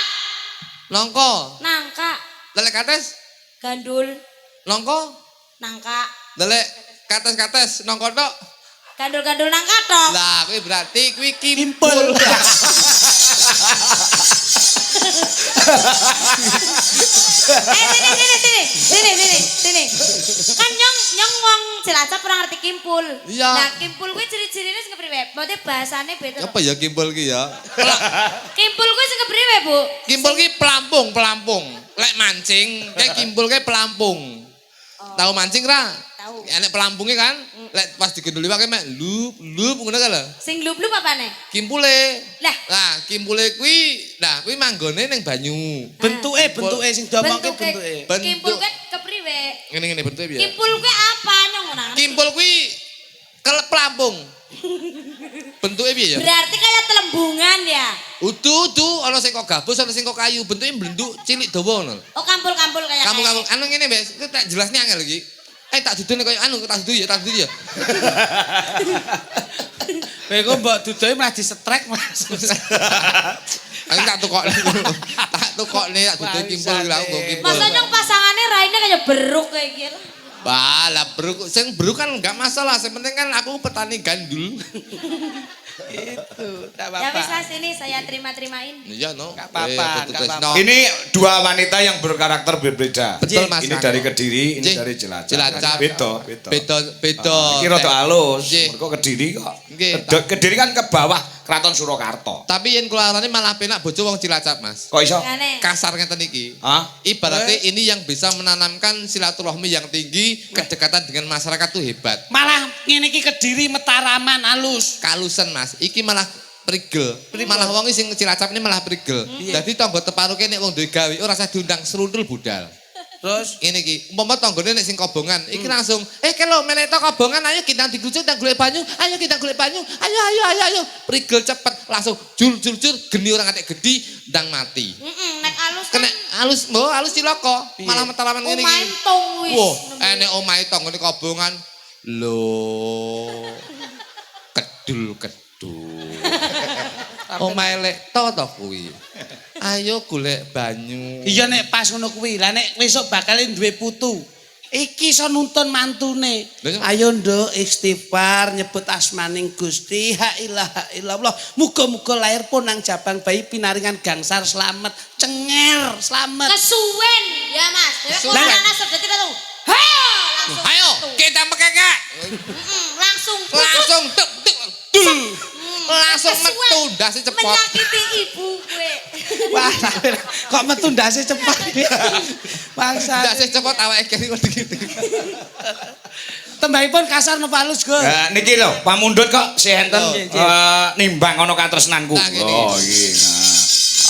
Nangka. Lelek kates, Gandul. nangka. Nangka. Lelek kates nangka tok. Gandul-gandul nangka tok. Lah kuwi berarti kuwi kimpul. Sini. Kan nyong wong Cilacap ora ngerti kimpul. Iya. Nah, kimpul kuwi ciri-cirine sing kepriwe? Maksudnya bahasane beda. Apa ya kimpul ki ya? Kimpul kuwi sing kepriwe, Bu? Kimpul ki pelampung. Lek mancing, kayak kimpul kayak pelampung. Tahu mancing ra? Tahu. Enek pelampungnya kan? Lek pas digenduli wae mek lup ngono kan lho. Sing lup-lup apane? Kimpule. Lah. Nah, kimpule kuwi manggone ning banyu. Bentuke sing diomongke bentuke. Kimpul kuwi kepriwe? Ngene bentuke piye? Kimpul kuwi apa nyong ora ngerti. Kimpul kuwi kelep pelampung. Bentuke piye ya? Berarti kayak telembungan ya. Udu ana sing kok gabus ana sing kok kayu. Bentuke blenduk cilik dawa ngono. Oh, kampul-kampul kayak. Kamu anu ngene wis, ku tak jelasnya angel iki. Tak dudune koyo anu, tak dudu ya. Kowe kok mbok dudoe malah disetrek Mas. Aku tak tukokne. Tak dudu kimpul lha nggo kimpul. Masa nyong pasangane raine kayak beruk kayak gitu. Lah beruk sing beruk kan enggak masalah, yang penting kan aku petani gandul. Itu, tak Ya wis apa-apa. lah sini saya terima-terimain. Iya no. Nggak apa-apa, nggak apa-apa. Ini dua wanita yang berkarakter berbeda. Betul, Mas. Ini dari Kediri, ini Nggih. dari Cilacap. Cilacap. Beda. Beda. Iki rada halus. Nggih. Mergo Kediri kok. Nggih. Kediri kan ke bawah Kraton Surakarta. Tapi yen kula arane malah penak bojo wong Cilacap, Mas. Kok iso? Ngene. Kasar ngeten iki. Hah? Ibaratnya ini yang bisa menanamkan silaturahmi yang tinggi, kedekatan dengan masyarakat tuh hebat. Malah ngene iki Kediri Mataraman alus. Kalusen Mas, iki malah prigel. Malah wong sing Cilacap ini malah prigel. Jadi tangga teparuke nek wong duwe gawe ora usah diundang serundul budal. Terus ini iki umpama tanggane nek sing kobongan iki langsung kelo melek to kobongan ayo kita digucuk kita golek banyu ayo kita golek banyu ayo prigel cepet langsung jur geni orang atek gedi ndang mati Nek alus kan kena alus cilaka malah metalaman ngene omahe iki tong wis. wah enek omahe tanggane kobongan lho kedul omahe lek to kuwi ayo golek banyu iya nek pas ngono kuwi. Lah nek besok bakal duwe putu. Iki iso nuntun mantune. Ayo nduk istighfar nyebut asmaning Gusti. Ha ilaha illallah. Muga-muga lahir pun nang jabang bayi pinaringan gangsar slamet. Cenger slamet. Kesuwen ya Mas. Dewe Kesuwen. kok ana sedeti tuh. Hayo langsung. ayo kita mekeke Langsung langsung tek dul langsung metu ndase cepot menyakiti ibu gue. Wah, kok metu ndase cepet. Bangsa. ndase cepot awake kene gitu Tembahipun kasar napa halus, Gus? Ya niki lho, pamundhut kok si enten nimbang ana katresnanku. Nah, gini. Oh iki. Nah.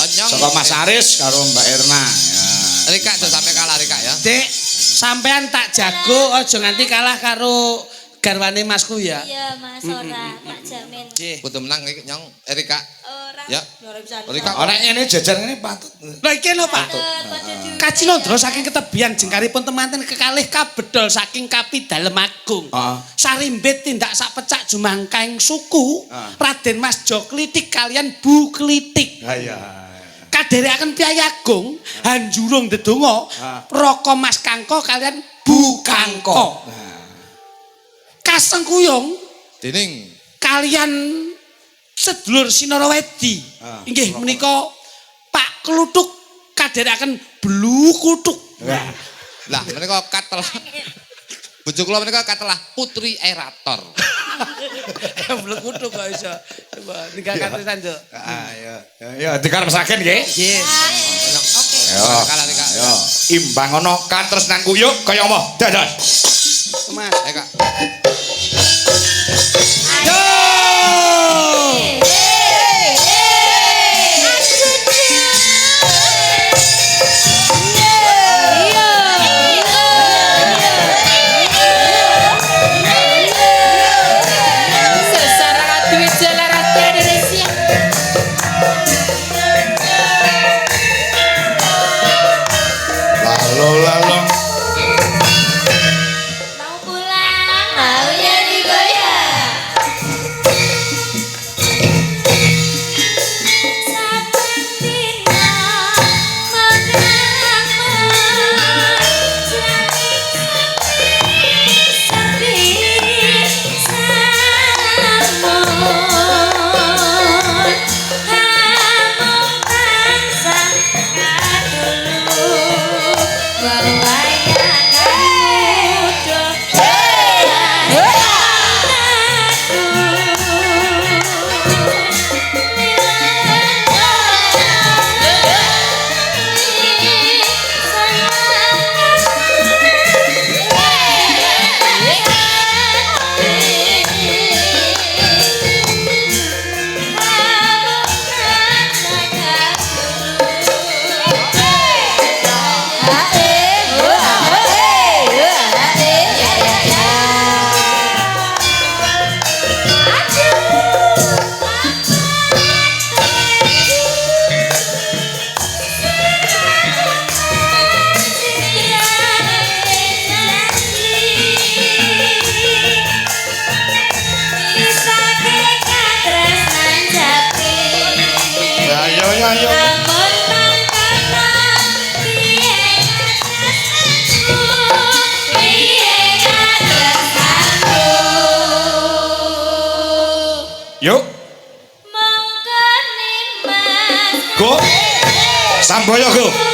onyong Saka Mas Aris karo Mbak Erna. Ya. Rika aja sampe kalah Rika ya Dik, sampean tak jago aja nganti kalah karo garwane Masku ya. Iya Mas ora tak jamin. Nggih. kudu menang iki nyong Rika Ora. Ya. Ora bisa. Rika Ora ngene jajar ngene patut. Lah iki lho, Pak. Kacilondra saking ketebian jengkaripun temanten kekalih kabedol saking kapi dalem agung. Sarimbit tindak sak pecak jumangkaing suku Raden Mas Joklitik kalian Bu Klitik. Ha iya. Kaderekaken piyayagung hanjurung dedonga Raka Mas Kangko kalian Bu Kangko. Kasengkuyung dening kalian sedulur Sinarawedi. Inggih menika Pak Kluthuk kaderekaken Blu Kuthuk. lah menika katelah bojo kula menika katelah Putri Erator Blu Kuthuk kok iso. Coba ninggalkan terusan, Juk. Ya dikaresaken nggih. Nggih. Yo. kalah Rika Yo, imbang ana katresnanku yuk kaya apa? Dados. Mas. Rika Lalu Mau pulang, mau jadi goyang. Saben dina Yuk, go. Samboyo go.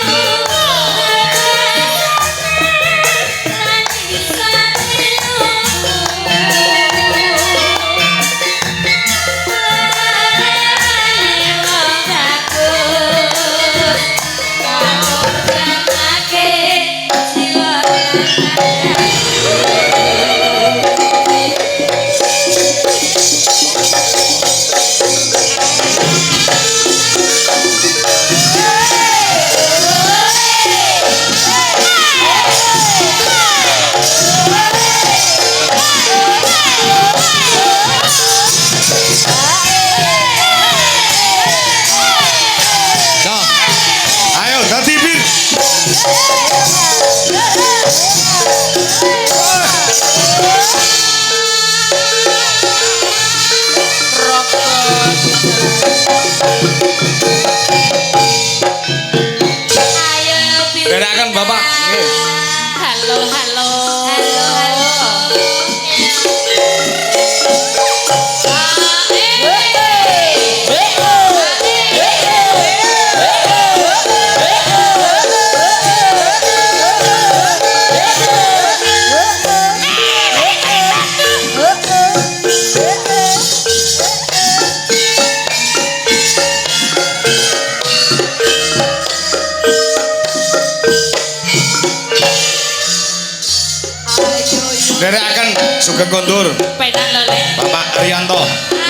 Sugeng kondur. Penak lho, Lek. Bapak Ariyanto,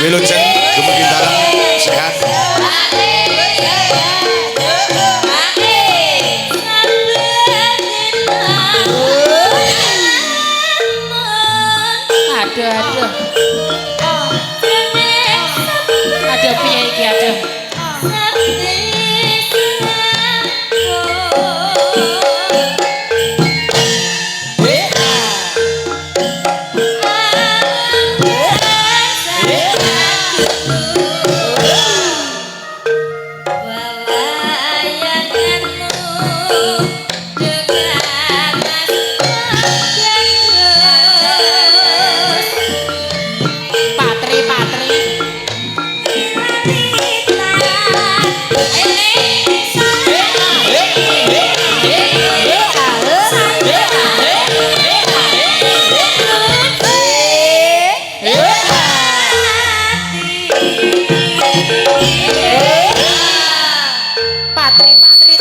Wilujeng, dumugi dalam sehat. Aduh, aduh. Aduh, piye iki aduh. Patri, patri. Patri, patri,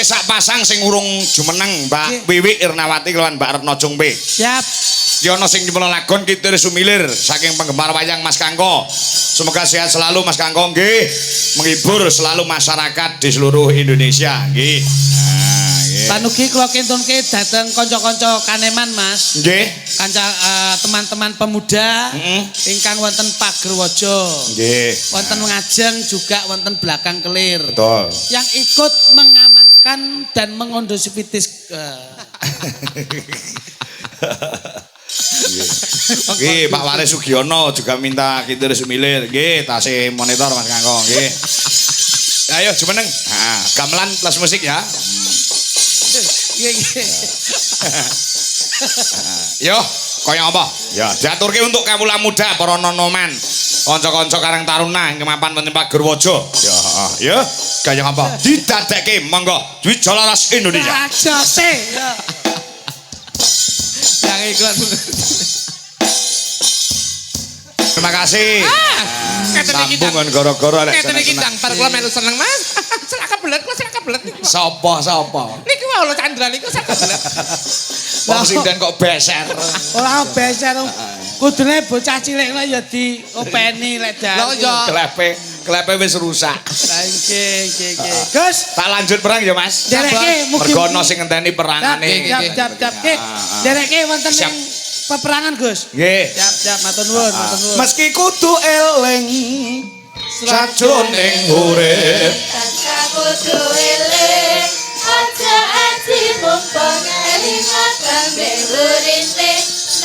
Sak pasang sing urung jumeneng Mbak Wiwi Irnawati kelawan Mbak Retno Jungpe. Siap. Ki ana sing nyepelo lagon Kitir Sumilir saking penggemar wayang Mas Kangko. Semoga sehat selalu Mas Kangko nggih. Menghibur selalu masyarakat di seluruh Indonesia nggih. Panugi kula kintunke dhateng kanca-kanca Kaneman Mas. Nggih. Kanca teman-teman pemuda ingkang wonten Pagerwaja. Nggih. Wonten Ngajeng juga wonten Belakang Kelir. Betul. Yang ikut mengamankan dan mengondosivitis Nggih, Pak Waris Sugiono juga minta Kitir Sumilir. Nggih, tasih monitor Mas Kangko nggih. Ayo jumeneng. Nah, gamelan plus musik ya. Yo, kaya apa? Ya, diaturke untuk kawula muda para nonoman. Kanca-kanca Karang Taruna ing kemapan wonten Pagerwaja. Ya, ya, kaya apa? Didadekke monggo Wijalaras Indonesia. Ajose. Yang ikut. Terima kasih. Sambung kon gara-gara lek Ngeten iki ndang bar kula melu seneng Mas. Selak kebelet kula selak kebelet niku. Sapa? Niki wae lho Chandra niku selak kebelet. Wong sinden kok beser. Ora beser. Kudune bocah cilik kok ya diopeni lek jan. Lho ya. Klepe wis rusak. Lah nggih. Gus, Tak lanjut perang ya Mas. dereke mugi. Mergo ana sing ngenteni perangane. Jap. Dereke wonten ing peperangan Gus. Nggih. Siap, matur nuwun. Meski kudu eling sajroning urip Gerwojo